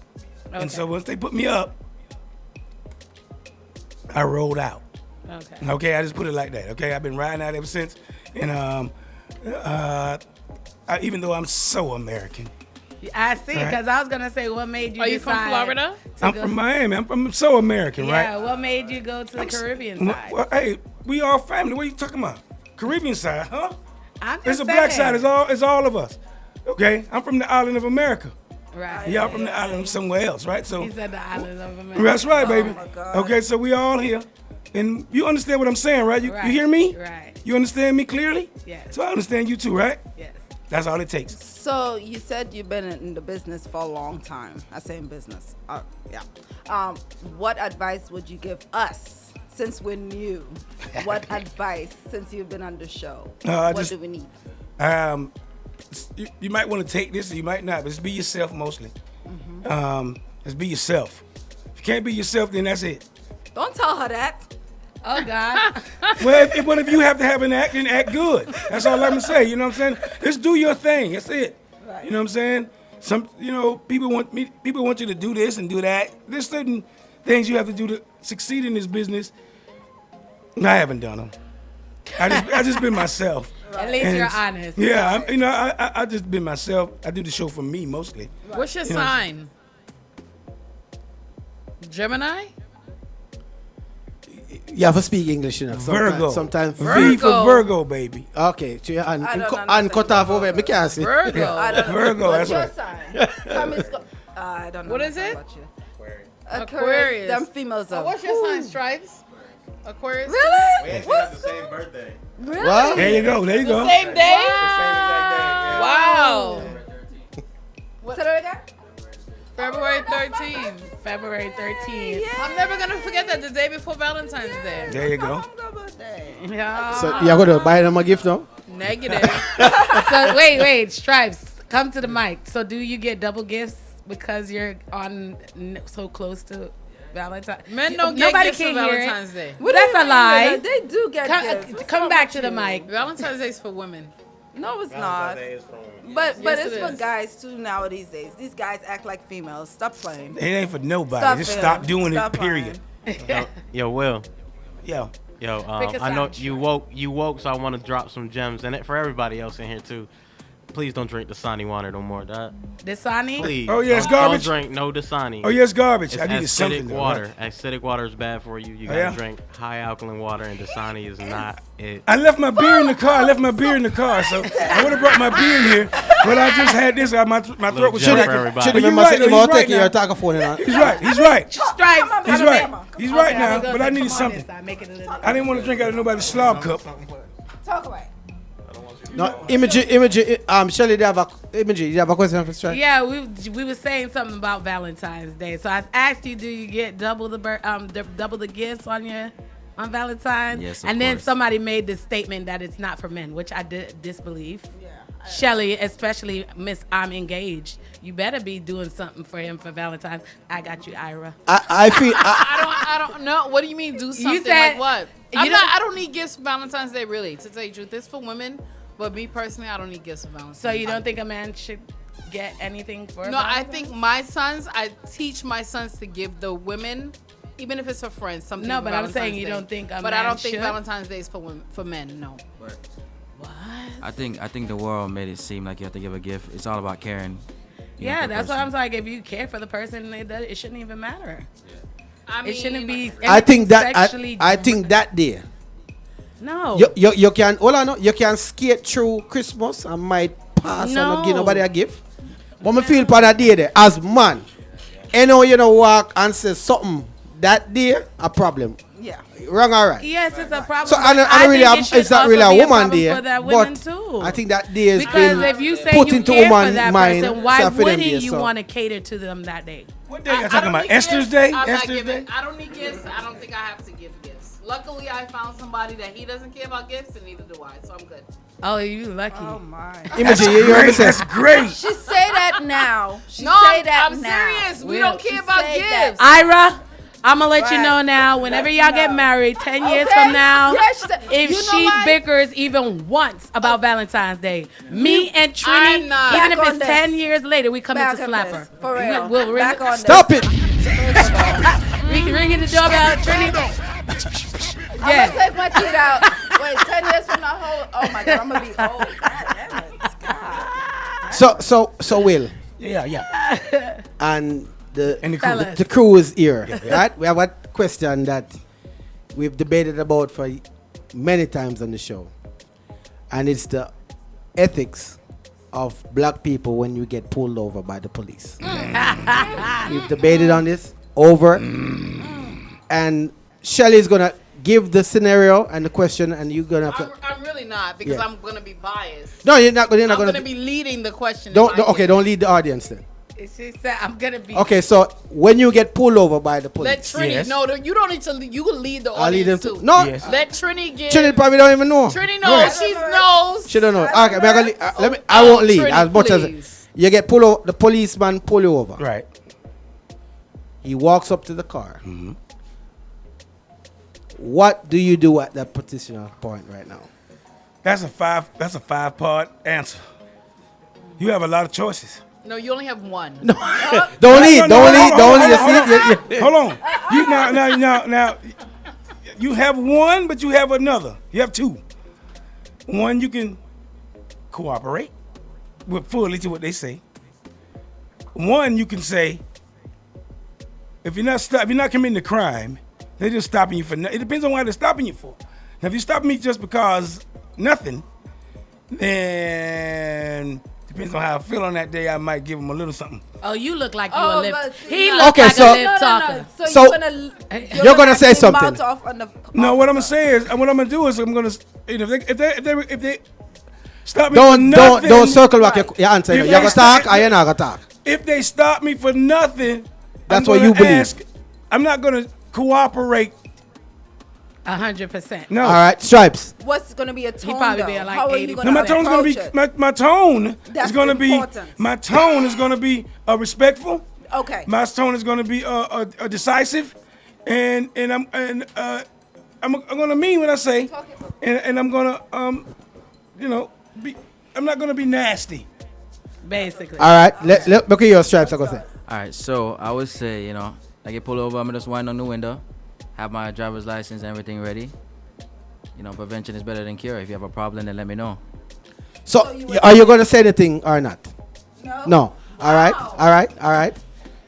Okay. And so once they put me up, I rolled out. Okay, I just put it like that. Okay, I've been riding out ever since. And even though I'm so American. I see, because I was going to say, what made you Are you from Florida? I'm from Miami. I'm so American, right? Yeah, what made you go to the Caribbean side? Well, hey, we all family. What are you talking about? Caribbean side, huh? It's a black side. It's all of us. Okay, I'm from the island of America. Right. Y'all from the island of somewhere else, right? So he said the island of America. That's right, baby. Oh my God. Okay, so we all here, and you understand what I'm saying, right? You hear me? Right. You understand me clearly? Yes. So I understand you too, right? Yes. That's all it takes. So you said you've been in the business for a long time. I say in business. Yeah. What advice would you give us since we're new? What advice since you've been on the show? What do we need? You might want to take this, or you might not. But just be yourself mostly. Mm-hmm. Just be yourself. If you can't be yourself, then that's it. Don't tell her that. Oh God. Well, if you have to have an act, then act good. That's all I'm gonna say. You know what I'm saying? Just do your thing. That's it. Right. You know what I'm saying? People want you to do this and do that. There's certain things you have to do to succeed in this business. I haven't done them. I just been myself. At least you're honest. Yeah, I just been myself. I do the show for me mostly. What's your sign? Gemini? You have to speak English, you know. Virgo. Sometimes V for Virgo, baby. Okay, so your hand cut off over. Me can't see. Virgo. Yeah. Virgo, What's that's your right. sign? I don't know. What is it? Aquarius. Them females are. What's your sign, Stripes? Aquarius? Really? We actually have the same birthday. Really? What? There you go. There you go. Same day? Wow. Wow. Say that again? February 13th. February 13th. I'm never going to forget that, the day before Valentine's Day. There you go. Yeah. So you're going to buy them a gift now? Negative. So wait, Stripes, come to the mic. So do you get double gifts because you're on so close to Valentine's? Men don't get Nobody gifts can on hear it. Valentine's Day. That's a lie. They do get gifts. Come back to the mic. Valentine's Day is for women. No, it's not. But it's for guys too nowadays. These guys act like females. Stop playing. It ain't for nobody. Just stop doing it, period. Yo, Will. Yo. I know you woke, so I want to drop some gems in it for everybody else in here too. please don't drink Dasani water no more. Dasani? Please. Oh, yeah, it's garbage? Don't drink no Dasani. Oh, yeah, it's garbage. It's I needed acidic something, though, water. right? Acidic water is bad for you. You gotta drink high alkaline water, and Dasani is not it. I left my beer in the car. So I would have brought my beer in here, but I just had this. My throat was Should cracking. have But been you're right, though, he's right your now. talk phone in. He's right. He's right. Stripes. He's right. He's right now, I'm gonna but I say, needed come on something. this time, make it a little I didn't want to drink out of nobody's slob cup. Talk away. No, Shelly, do you have a question for Stripe? Yeah, we were saying something about Valentine's Day. So I asked you, do you get double the gifts on Valentine's? Yes, of and then course. somebody made the statement that it's not for men, which I did disbelieve. Yeah. Shelly, especially Miss I'm engaged. You better be doing something for him for Valentine's. I got you, Ira. I feel I don't know. What do you mean do something? said- like what? I don't need gifts for Valentine's Day, really. To tell you the truth, it's for women. But me personally, I don't need gifts for Valentine's. So you don't think a man should get anything for No, I Valentine's? think I teach my sons to give the women, even if it's for friends, something. No, for but I'm saying Valentine's you Day. don't think a But I man don't think should? Valentine's Day is for men. No. I think the world made it seem like you have to give a gift. It's all about caring. Yeah, that's what I'm saying. If you care for the person, it shouldn't even matter. I mean, it shouldn't be. I think that sexually I think that day. No. You can you can skate through Christmas and might pass and not give nobody a gift. But I feel for that day there as man. You know walk and say something that day a problem. Yeah. Wrong or right? Yes, it's a problem. So I but really think it should it's not also really a be woman problem day, for that women but too. I think that day has Because been if you say put you into care for woman's that mind. person, why so for them wouldn't day, you so. want to cater to them that day? What day are you talking about? Esther's Day? Esther's Day? I don't need gifts. I don't think I have to give gifts. Luckily, I found somebody that he doesn't care about gifts, and neither do I. So I'm good. Oh, you lucky. Oh my. Imogen, you're That's great. She say that now. She No, say that I'm now. serious. We don't care She about say gifts. Ira, I'm gonna let you Right. know now. Whenever y'all get married, 10 years Okay. from now, Yeah, she said- if you know she what? bickers even once about Valentine's Day, me and Trini, I'm not. even Back if on it's this. 10 years later, we come in Back to on slap this. her. For real. We'll ring, Back on Stop it! ringing the doorbell, Trini. I'm Yeah. gonna take my kid out. Wait, 10 years from now, oh my God, I'm gonna be old. God damn it. So Will Yeah. and the Fellas. the crew is here, right? We have a question that we've debated about for many times on the show, and it's the ethics of black people when you get pulled over by the police. We've debated on this over, and Shelly's gonna give the scenario and the question, and you're gonna have to. I'm really not because Yeah. I'm gonna be biased. No, you're not gonna. I'm gonna be leading the question. Don't lead the audience then. She said, I'm gonna be. Okay, so when you get pulled over by the police, Let Trini. Yes. No, you don't need to. You can lead the I'll lead them audience to. too. No, Yes. Let Trini give. Trini probably don't even know. Trini knows. She knows. She don't know. Okay, let me. I won't lead Trini, as much please. as you get pulled over. The policeman pull you over. Right. He walks up to the car. What do you do at that particular point right now? That's a 5-part answer. You have a lot of choices. No, you only have one. Don't lead. Hold on. You now. You have one, but you have another. You have two. One, you can cooperate with fully to what they say. One, you can say, if you're not committing a crime, they're just stopping you for nothing. It depends on why they're stopping you for. Now, if you stop me just because nothing, then depends on how I feel on that day. I might give them a little something. Oh, you look like you Oh, a lip. but He no. looks Okay, like so- a lip talker. So, you're gonna say actually something. mouth off on the No, what I'm gonna say is, what I'm gonna do is, I'm gonna, if they stop me for Don't nothing, circle back your answer. If You're they gonna talk stop- or you're not gonna talk. If they stop me for nothing, That's I'm what you gonna believe. ask, I'm not gonna cooperate. 100%. No. All right, Stripes. What's gonna be a tone? probably though? be at like How are you 80%. gonna No, my tone's gonna be approach it? my tone That's is gonna be important. my tone is gonna be respectful. Okay. My tone is gonna be decisive, and I'm gonna mean what I say, and I'm gonna I'm not gonna be nasty. Basically. All right, let look at your Stripes. I go say. All right, so I would say, I get pulled over, I'm just wind on the window, have my driver's license and everything ready. Prevention is better than cure. If you have a problem, then let me know. So, are you going to say anything or not? No. All right.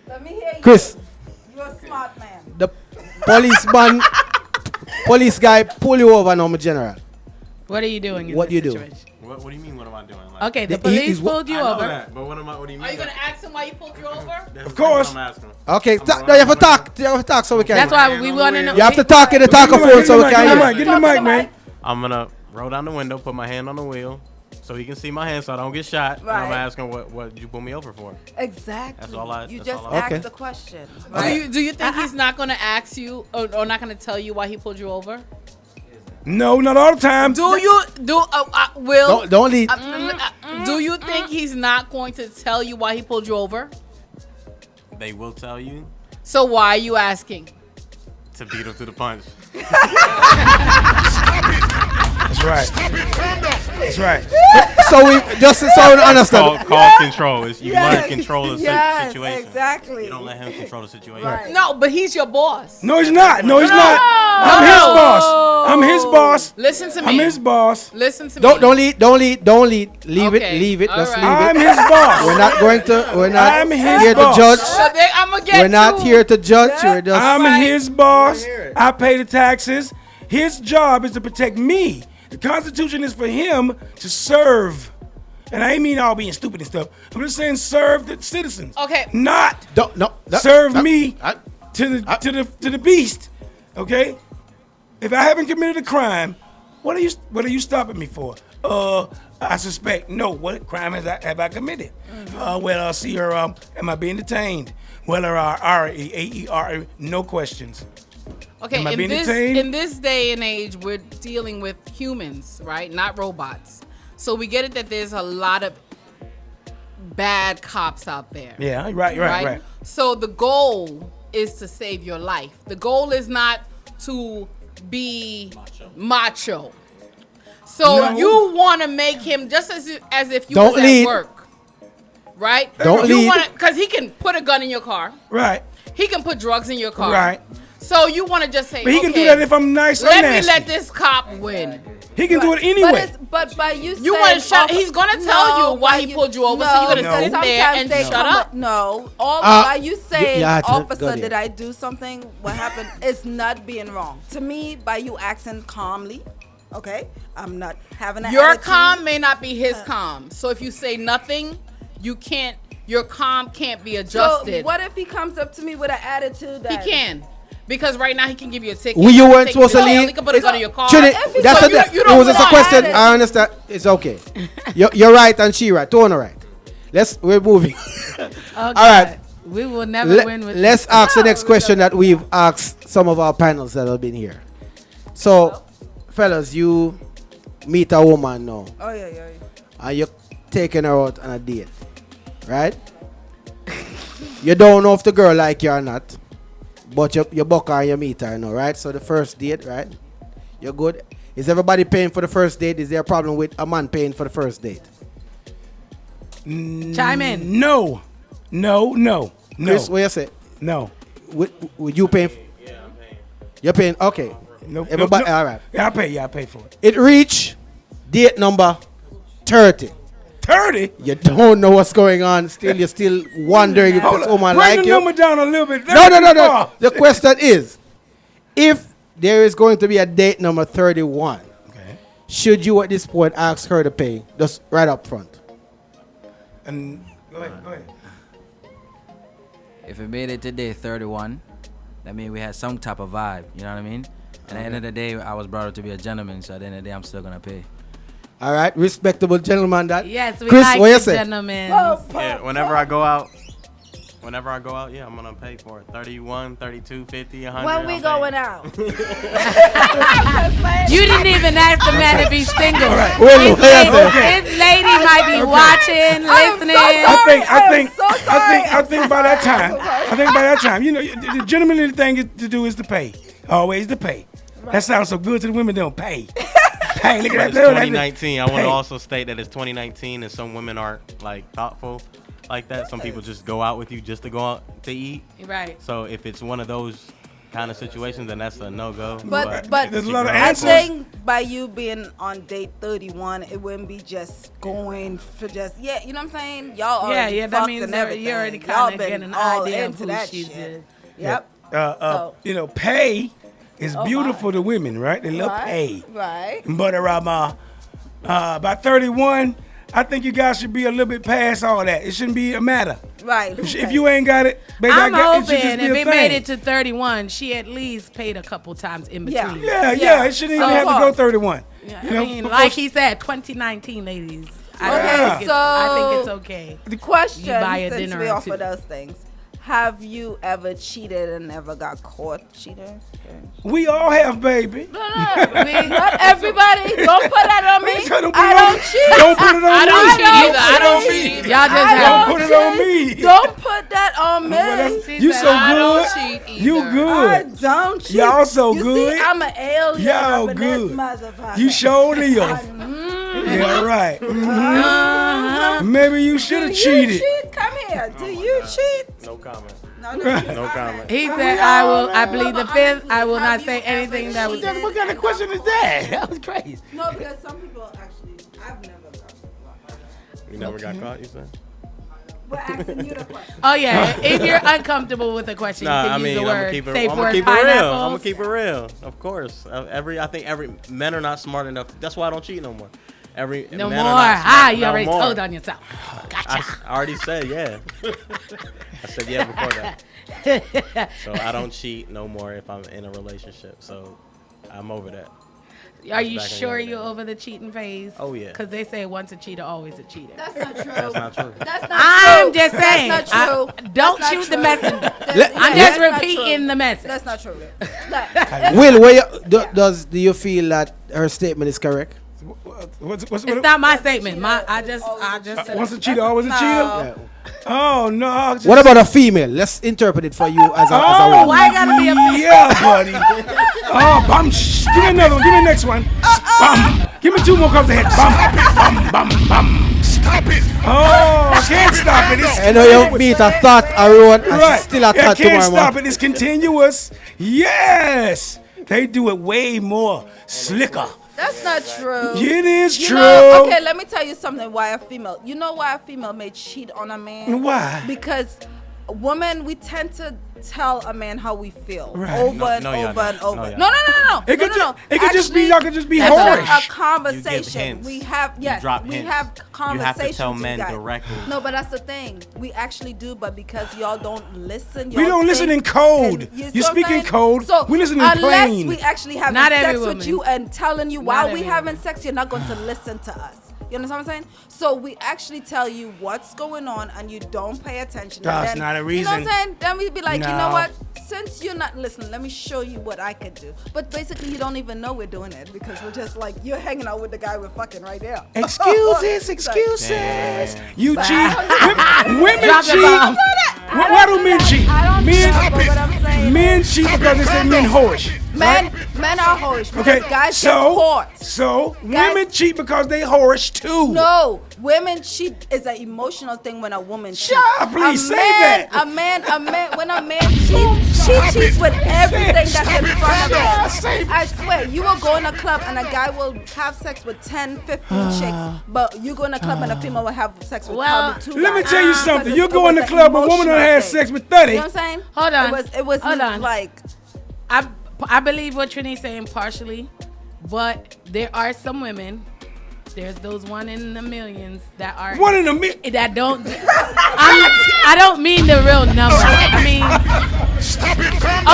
Let me hear you. Chris, You're a smart man. the police guy pull you over now, my general. What are you doing? What you do? situation? What do you mean? What am I doing? Okay, the police pulled you I know over. that, but what do you mean? Are you gonna ask him why he pulled you over? Of course. I'm asking. Okay, no, you have to talk. You have to talk so we can. That's why we want to know. You have to talk in the talkaphone so we can hear. Get in the mic, man. I'm gonna roll down the window, put my hand on the wheel, so he can see my hand, so I don't get shot. And I'm Right. asking what did you pull me over for? Exactly. That's all I. You that's just all I- asked Okay. the question. Do Right? you think he's not gonna ask you or not gonna tell you why he pulled you over? No, not all the time. Will? Don't lead. Do you think he's not going to tell you why he pulled you over? They will tell you So why are you asking? to beat him to the punch. That's right. That's right. So we just so we understand. Call control. You learn to control the situation. Exactly. You don't let him control the situation. Right. No, but he's your boss. No, he's not. No, he's not. I'm his boss. I'm his boss. Listen to me. I'm his boss. Listen to me. Don't lead. Leave it. All Just right. leave I'm it. his boss. We're not going to. We're not I'm his here boss. to judge. I'm gonna get We're not here to judge. We're just. I'm his boss. I pay the taxes. His job is to protect me. The Constitution is for him to serve. And I ain't mean all being stupid and stuff. I'm just saying serve the citizens. Okay. Not That- serve that- me to the beast. Okay? If I haven't committed a crime, what are you stopping me for? I suspect. No, what crime have I committed? Well, I'll see her. Am I being detained? Well, R-E-A-E-R, no questions. Okay, Am I being in detained? this day and age, we're dealing with humans, right? Not robots. So we get it that there's a lot of bad cops out there. Yeah, right. So the goal is to save your life. The goal is not to be macho. So No. you want to make him just as if you Don't was lead. at work, right? Don't you lead. Because he can put a gun in your car. Right. He can put drugs in your car. Right. So you want to just say, But he can okay, do that if I'm nice or let me nasty. let this cop win. He can do it anyway. But by you You saying want to shut? off- He's gonna tell No, you why by he pulled you over, so you're gonna because sit there sometimes and they shut come up. No, by you saying, yeah, go officer, there. did I do something? What happened? It's not being wrong. To me, by you acting calmly, okay? I'm not having an Your attitude. calm may not be his calm. So if you say nothing, you can't. Your calm can't be adjusted. So what if he comes up to me with an attitude that He can. Because right now he can give you a ticket. You weren't Take supposed to jail, leave. He can put a gun in your car. Trini, If that's so a, you it don't was just a want question. attitude. I understand. It's okay. You're right and she right. Tone right. We're moving. All right. We will never win with Let's ask the next question that we've asked some of our panels that have been here. So, fellas, you meet a woman now, Oh yeah. and you're taking her out on a date, right? You don't know if the girl like you or not, but you buck her and you meet her now, right? So the first date, right? You're good. Is everybody paying for the first date? Is there a problem with a man paying for the first date? Chime in. No. Chris, what you say? No. Would you pay? Yeah, I'm paying. You're paying? Okay. Nope. Everybody, Nope. all right. Yeah, I pay for it. It reached date number 30. 30? You don't know what's going on. You're still wondering if this woman Bring like the you. number down a little bit. No. The question is, if there is going to be a date number 31, should you at this point ask her to pay just right up front? And go ahead. If it made it to day 31, that means we had some type of vibe. You know what I mean? At the end of the day, I was brought up to be a gentleman, so at the end of the day, I'm still gonna pay. All right, respectable gentleman. That Yes, we Chris, like what you the say? gentlemen. Yeah, whenever I go out, yeah, I'm gonna pay for it. 31, 32, 50, 100. When we I'm going paying. out? You didn't even ask the man if he's single. Wait, His lady might be watching, listening. I think by that time, you know, the gentlemanly thing to do is to pay. Always to pay. That sounds so good to the women. They don't pay. Hey, look But at it's that. 2019. I want Hey. to also state that it's 2019, and some women aren't like thoughtful like that. Some people just go out with you just to go out to eat. Right. So if it's one of those kind of situations, then that's a no-go. But there's a lot of I answers. think by you being on date 31, it wouldn't be just going for just you know what I'm saying? Y'all already that fucked means and you're everything. already Y'all kind of been getting an all idea of into who that she's shit. in. Yep. You know, pay is beautiful to women, right? They love pay. Right. But by 31, I think you guys should be a little bit past all that. It shouldn't be a matter. Right. If you ain't got it, baby, I'm it hoping should just be if a it thing. made it to 31, she at least paid a couple times in between. Yeah. It shouldn't even have to go 31. Yeah, You I know, mean, before like she- he said, 2019, ladies. I think it's okay. The question, You buy a since dinner we or offer two. those things, have you ever cheated and never got caught cheating? We all have, baby. No, not everybody. Don't put that on me. I don't cheat. Don't put it on I me. don't cheat either. I don't cheat. Y'all just Don't put it on me. Don't put that on me. You so good. You I good. don't cheat. Y'all so you good. See, I'm an alien. Y'all I'm good. motherfucker. You surely live. Yeah, right. Maybe you should have cheated. Cheat? Come here. Do you cheat? No comment. No comment. He said, I plead the fifth. I will not say anything that was. What kind of question is that? That was crazy. No, because some people actually, I've never got. You never got caught, you said? We're asking you the question. Oh yeah, if you're uncomfortable with a question, you Nah, can I use mean, the I'm word. gonna keep it. Safe I'm word gonna keep it real. pineapples. I'm gonna keep it real. Of course. I think men are not smart enough. That's why I don't cheat no more. No men more. are not smart- You no already more. told on yourself. Gotcha. I already said yeah. I said yeah before that. So I don't cheat no more if I'm in a relationship. So I'm over that. Are you Back in sure the you're day. over the cheating phase? Oh, yeah. Because they say once a cheater, always a cheater. That's not true. That's not true. That's not I'm true. just saying. That's not true. Don't That's not shoot the true. messenger. That's- I'm yeah, just that's not repeating true. the message. That's not true. Will, where do you feel that her statement is correct? It's not my statement. I just said Once a it. cheater, always a cheater? Oh, no. What about a female? Let's interpret it for you as a Oh, woman. Why gotta be a yeah, buddy. Oh, bum. Give me another one. Give me the next one. Bum. Give me two more cups of head. Bum, bum, bum, bum. Stop it. Oh, I can't stop it. It's I know you meet a thought, a road, and right. still a I thought can't tomorrow stop morning. it. It's continuous. Yes. They do it way more slicker. That's not true. It is You true. know, okay, let me tell you something. Why a female? You know why a female may cheat on a man? Why? Because women, we tend to tell a man how we feel Right. over No, and no, y'all over and don't. over. No, No, y'all no, don't. no, no. It could no, no, no. it could just be, Actually, y'all could just be it's whorish. a conversation. hints. We have, You yes, drop we hints. have You conversations. have to tell you men guys. directly. No, but that's the thing. We actually do, but because y'all don't listen, We y'all don't listen in think- code. and You see what I'm speak in saying? code. So We listen in unless plain. we actually having Not sex every with woman. you and telling you Not while every we having woman. sex, you're not going to listen to us. You understand what I'm saying? So we actually tell you what's going on, and you don't pay attention. And That's then, not a You know reason. what I'm saying? Then we'd be like, you know No. what? Since you're not listening, let me show you what I could do. But basically, you don't even know we're doing it because we're just like, you're hanging out with the guy we're fucking right there. Excuses, excuses. You cheat. Women Drop the cheat. bomb. Why do men cheat? I don't Men, know, but what I'm saying men is- cheat because they say men whorish. Men are whorish because Okay, guys get caught. so women cheat because they whorish too. No, women cheat is an emotional thing when a woman cheats. Shut up, please, say that. A man, when a man cheats, she cheats with everything that's in front of her. I swear, you will go in a club and a guy will have sex with 10, 15 chicks, but you go in a club and a female will have sex with probably 2 Let me guys. tell you Because something. it You go in the was an club, a woman done emotional had thing. sex with 30. You know what I'm saying? Hold on. It was Hold on. like, I believe what Trini's saying partially, but there are some women. There's those one in the millions that are One in a million that don't. I don't mean the real number. I mean,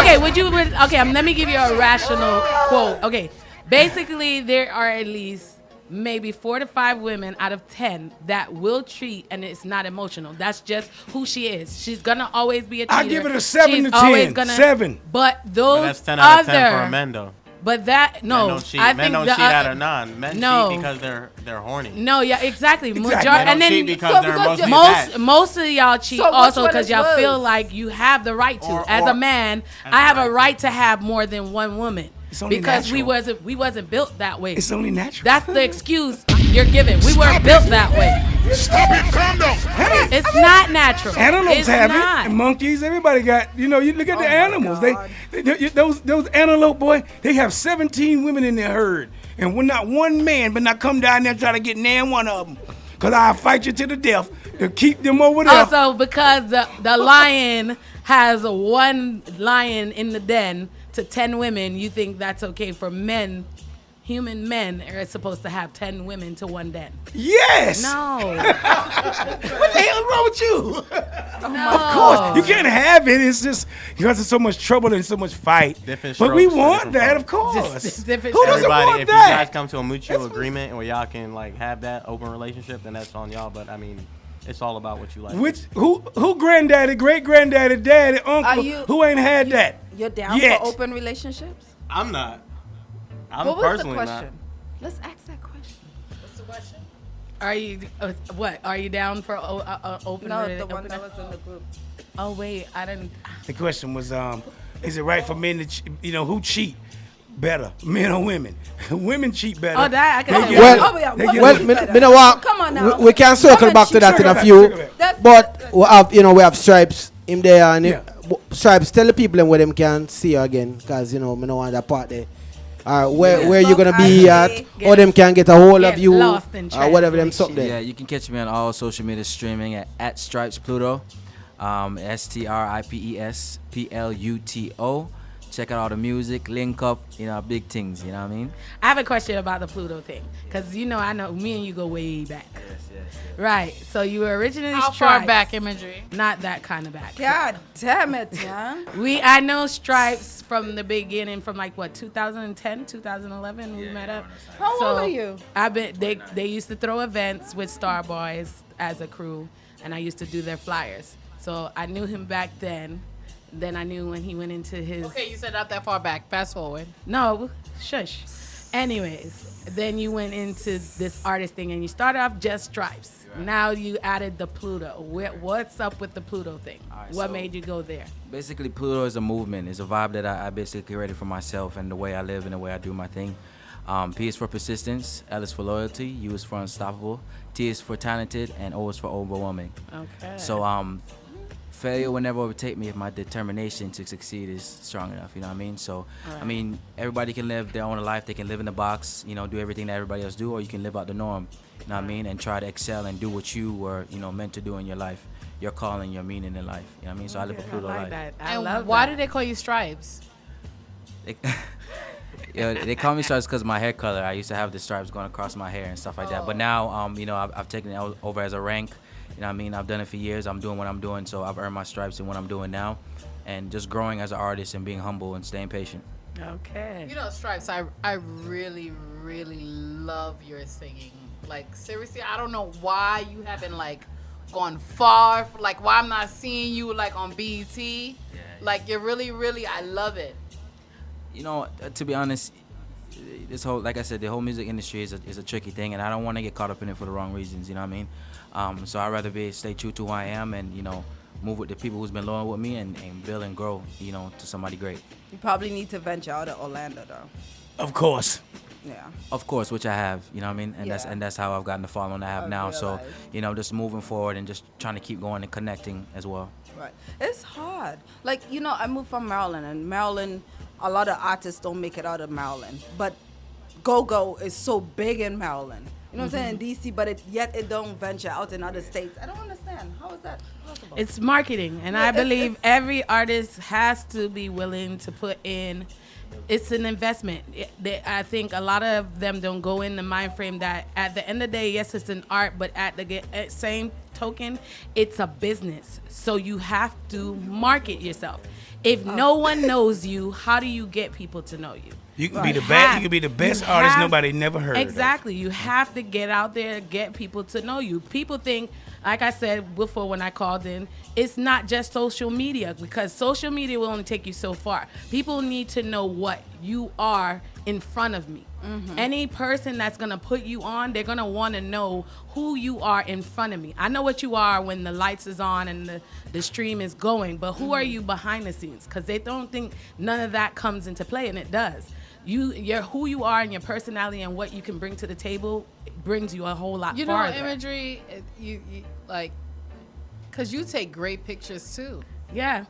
okay. Let me give you a rational quote. Okay, basically there are at least maybe 4 to 5 women out of 10 that will cheat, and it's not emotional. That's just who she is. She's gonna always be a cheater. I give it a 7 She's to 10. always gonna- 7. But those But that's 10 out of 10 for other- a men, though. But that no, Men don't cheat. I Men think don't the, cheat out of none. Men no. cheat because they're horny. No, yeah, exactly. Men don't cheat because they're emotionally attached. most of y'all cheat So which also one because is y'all worse? feel like you have the right to. As a man, I have a right to have more than one woman It's only because natural. we wasn't built that way. It's only natural. That's the excuse. You're given. We weren't built that way. Stop it, calm down. Hey, It's not natural. animals It's have not. it. And monkeys, everybody got, you look at the animals. Those antelope, boy, they have 17 women in their herd. And when not one man but not come down there and try to get nan one of them. Because I'll fight you to the death to keep them over there. Also, because the lion has one lion in the den to 10 women, you think that's okay for men? Human men are supposed to have 10 women to one den. Yes. No. What the hell is wrong with you? No. Of course. You can't have it. It's just because there's so much trouble and so much fight. Different But we strokes for want different that, folks. of course. Just different Who doesn't Everybody, want if you that? guys come to a mutual agreement where y'all can like have that open relationship, then that's on y'all. But I mean, it's all about what you like. Who granddaddy, great granddaddy, daddy, uncle, who ain't had that? You're down yet? for open relationships? I'm not. I'm what was personally the not. question? Let's ask that question. What's the question? Are you what? Are you down for open? No, the one that was in the group. Oh wait, I didn't. The question was, is it right for men to, who cheat better, men or women? Women cheat better. Oh, that I can say. Come on now. We can circle back to that in a few. But we have Stripes in there, and Stripes, tell the people where them can see you again, because me no want that part there. Where you gonna be at, or them can get a hold of you, or whatever them something there. Yeah, you can catch me on all social media streaming at Stripes Pluto, StripesPluto. Check out all the music, link up, big things. You know what I mean? I have a question about the Pluto thing, because I know me and you go way back. Yes. Right. So you were originally How Stripes. far back imagery? Not that kind of back. God damn it, yeah. I know Stripes from the beginning, from 2010, 2011. We met up. How old are you? They used to throw events with Star Boys as a crew, and I used to do their flyers. So I knew him back then. Then I knew when he went into his. Okay, you said not that far back. Fast forward. No, shush. Anyways, then you went into this artist thing, and you started off just Stripes. Right. Now you added the Pluto. What's up with the Pluto thing? Right, what made you go there? Basically, Pluto is a movement. It's a vibe that I basically created for myself and the way I live and the way I do my thing. P is for persistence, L is for loyalty, U is for unstoppable, T is for talented, and O is for overwhelming. Okay. So failure will never overtake me if my determination to succeed is strong enough. You know what I mean? So, Right. I mean, everybody can live their own life. They can live in the box, do everything that everybody else do, or you can live out the norm. You know what I mean? And try to excel and do what you were, meant to do in your life. Your calling, your meaning in life. You know what I mean? So I live a Pluto life. That. And why do they call you Stripes? They call me Stripes because of my hair color. I used to have the stripes going across my hair and stuff like that. But now, I've taken it over as a rank. You know what I mean? I've done it for years. I'm doing what I'm doing, so I've earned my stripes in what I'm doing now. And just growing as an artist and being humble and staying patient. Okay. Stripes, I really, really love your singing. Like, seriously, I don't know why you haven't, gone far. Why I'm not seeing you, on BET. Yeah. You're really, really, I love it. To be honest, this whole, like I said, the whole music industry is a tricky thing, and I don't want to get caught up in it for the wrong reasons. You know what I mean? So I'd rather stay true to who I am and move with the people who's been loyal with me and build and grow to somebody great. You probably need to venture out of Orlando though. Of course. Yeah. Of course, which I have. You know what I mean? And that's how I've gotten the following I have now. So just moving forward and just trying to keep going and connecting as well. Right. It's hard. I moved from Maryland, and Maryland, a lot of artists don't make it out of Maryland, but go-go is so big in Maryland. You know what I'm saying? In D.C., but yet it don't venture out in other states. I don't understand. How is that possible? It's marketing, and I believe every artist has to be willing to put in. It's an investment. I think a lot of them don't go in the mind frame that at the end of the day, yes, it's an art, but at the same token, it's a business. So you have to market yourself. If no one knows you, how do you get people to know you? You can be the best. You can be the best artist nobody never heard of. Exactly. You have to get out there, get people to know you. People think, like I said before when I called in, it's not just social media, because social media will only take you so far. People need to know what you are in front of me. Mm-hmm. Any person that's going to put you on, they're going to want to know who you are in front of me. I know what you are when the lights is on and the stream is going, but who are you behind the scenes? Because they don't think none of that comes into play, and it does. you're who you are and your personality and what you can bring to the table brings you a whole lot You know, farther. imagery, you like, because you take great pictures too. Yeah.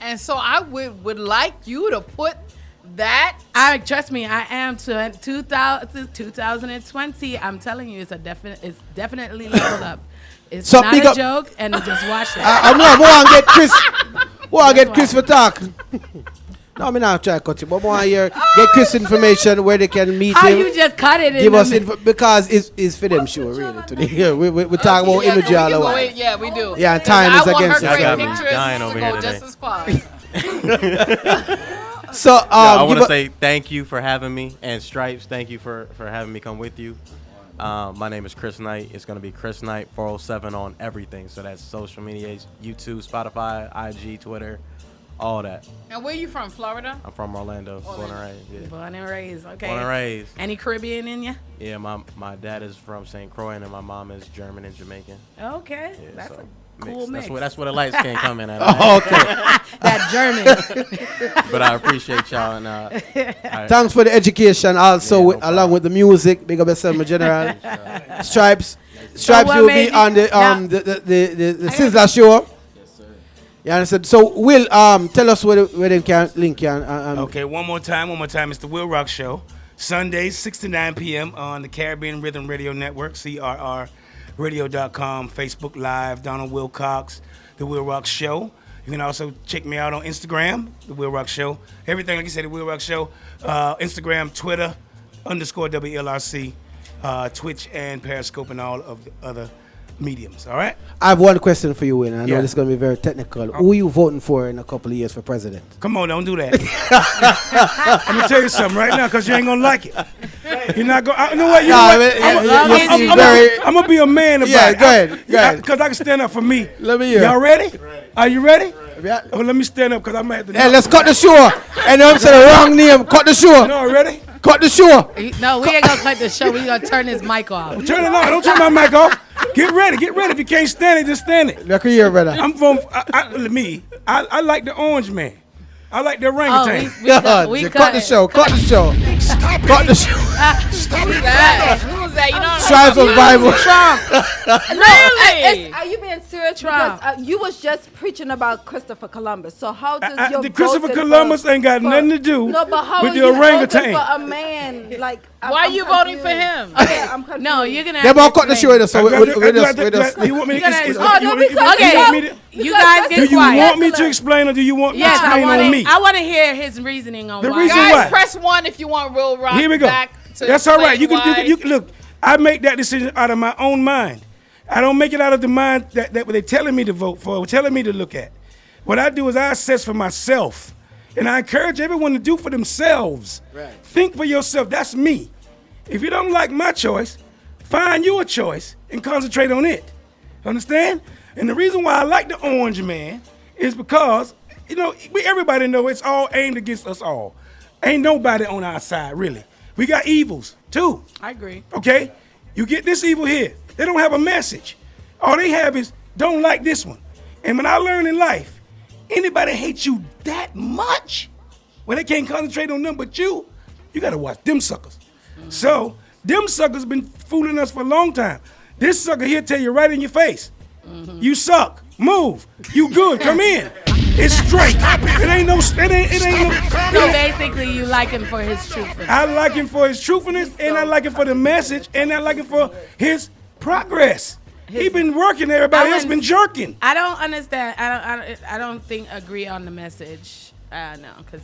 And so I would like you to put that. Trust me, I am to 2020. I'm telling you, it's definitely leveled up. It's So not big a up- joke, and just watch it. I'm going to get Chris. I get Chris for talk. No, I'm not trying to cut you, but I want to get Chris information where they can meet How him. you just cut it? Give us because it's for them show really today. Yeah, we talk about imagery all the while. Yeah, we do. Yeah, and time is against us. I got want me her great dying pictures over to here go today. just as far. So I want to say thank you for having me, and Stripes, thank you for having me come with you. My name is Chris Knight. It's going to be Chris Knight 407 on everything. So that's social media, YouTube, Spotify, IG, Twitter, all that. And where you from, Florida? I'm from Orlando, born and raised. Yeah. Born and raised. Okay. Born and raised. Any Caribbean in you? Yeah, my dad is from St. Croix, and my mom is German and Jamaican. Okay, Yeah, that's so a cool mix. That's where the lights can come in at. Okay. That German. But I appreciate y'all. And thanks for the education also, Yeah, no along with the music. Big up yourself, my general. Stripes, what you'll be made on the Sizzler show. You understand? So, Will, tell us where they can link you. Okay, one more time. It's the Wilroc Show. Sundays, 6 to 9 p.m. on the Caribbean Rhythm Radio Network, CRRradio.com, Facebook Live, Donald Wilcox, The Wilroc Show. You can also check me out on Instagram, The Wilroc Show. Everything, like you said, The Wilroc Show. Instagram, Twitter, _WLRC, Twitch, and Periscope, and all of the other mediums. All right? I have one question for you, Will. I know Yeah. this is going to be very technical. Who are you voting for in a couple of years for president? Come on, don't do that. I'm going to tell you something right now because you ain't going to like it. You're not going to. You know what? I'm going to be a man about Yeah, it. go ahead. Because I can stand up for me. Let me hear. Y'all ready? Are you ready? Yeah. Oh, let me stand up because I might have to. Hey, let's cut the show. And I'm saying the wrong name. Cut the show. No, ready? Cut the show. No, we ain't gonna cut the show. We gonna turn his mic off. Turn it on. Don't turn my mic off. Get ready. If you can't stand it, just stand it. Look here, brother. I'm from I like the orange man. I like the orangutan. Cut the show. Cut the show. Cut the show. Who's that? Who's that? You know. Strive for Bible. Really? Are you being serious? Trump. Because you was just preaching about Christopher Columbus. So how does your The Christopher voting Columbus for- ain't got for- nothing to do No, but how with are the you orangutan. voting for a man like? Why are you voting for him? Okay, I'm confused. No, you're gonna. They're about to cut the show. So we just. You want me to? You're gonna- is- Oh, you want don't be me- talking. you want me to- You guys Do get you quiet. want me to explain, or do you want me to Yes, explain on me? I want to hear his reasoning on The why. reason Guys, why? press 1 if you want Real Rock. Here we go. Back to That's all right. explain why. You can look. I make that decision out of my own mind. I don't make it out of the mind that they're telling me to vote for, or telling me to look at. What I do is I assess for myself, and I encourage everyone to do for themselves. Right. Think for yourself. That's me. If you don't like my choice, find your choice and concentrate on it. Understand? And the reason why I like the orange man is because, everybody know it's all aimed against us all. Ain't nobody on our side, really. We got evils, too. I agree. Okay? You get this evil here. They don't have a message. All they have is, don't like this one. And when I learned in life, anybody hates you that much, when they can't concentrate on them but you got to watch them suckers. So, them suckers been fooling us for a long time. This sucker here tell you right in your face, you suck, move, you good, come in. It's straight. It ain't no. So basically, you like him for his truthfulness. I like him for his truthfulness, and I like him for the message, and I like him for his progress. He been working. Everybody else been jerking. I don't understand. I don't agree on the message. No, because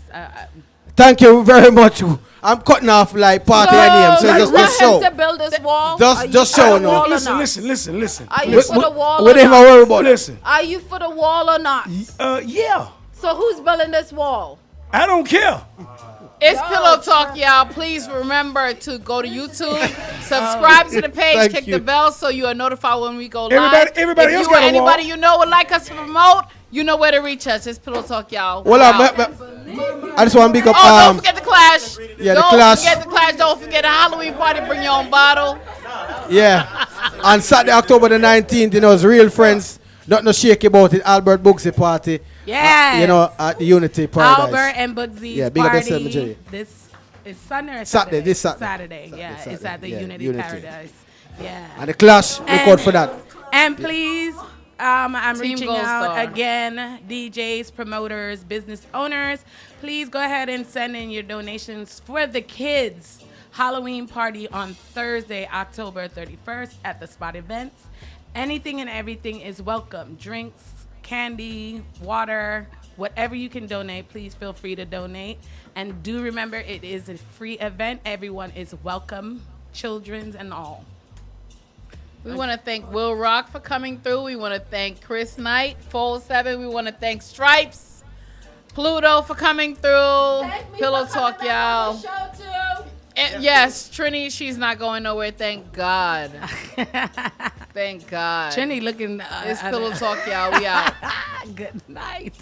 Thank you very much. I'm cutting off like part of your name, so just show. to build this wall? Just show no. Listen. Are you for the wall What or am I not? worried about? Listen. Are you for the wall or not? Yeah. So who's building this wall? I don't care. It's Pillow Talk, y'all. Please remember to go to YouTube, subscribe to the page, Thank click you. the bell so you are notified when we go Everybody- live. everybody if else you or got a wall. anybody you know would like us to promote, you know where to reach us. It's Pillow Talk, y'all. Well, Wow. I just want to big up. Don't forget the Clash. Yeah, the Don't Clash. forget the Clash. Don't forget the Halloween party. Bring your own bottle. Yeah. On Saturday, October the 19th, it's Real Friends. Not shaky about it. Albert Bugsy party. Yes. At the Unity Paradise. Albert and Bugsy's Yeah, big up party yourself, Majority. this It's Sunday or Saturday, Saturday? this Saturday. Saturday, yeah. Saturday, It's at the yeah, Unity, Unity. Paradise. Yeah. And the Clash record for that. And please, I'm Team reaching Gold out Star. again, DJs, promoters, business owners. Please go ahead and send in your donations for the kids' Halloween party on Thursday, October 31st at the Spot Events. Anything and everything is welcome. Drinks, candy, water, whatever you can donate, please feel free to donate. And do remember, it is a free event. Everyone is welcome, children's and all. We want to thank Wilroc for coming through. We want to thank Chris Knight, Fold 7. We want to thank Stripes, Pluto for coming through. Pillow Talk, y'all. And yes, Trini, she's not going nowhere. Thank God. Thank God. Trini looking. It's Pillow Talk, y'all. We out. Good night.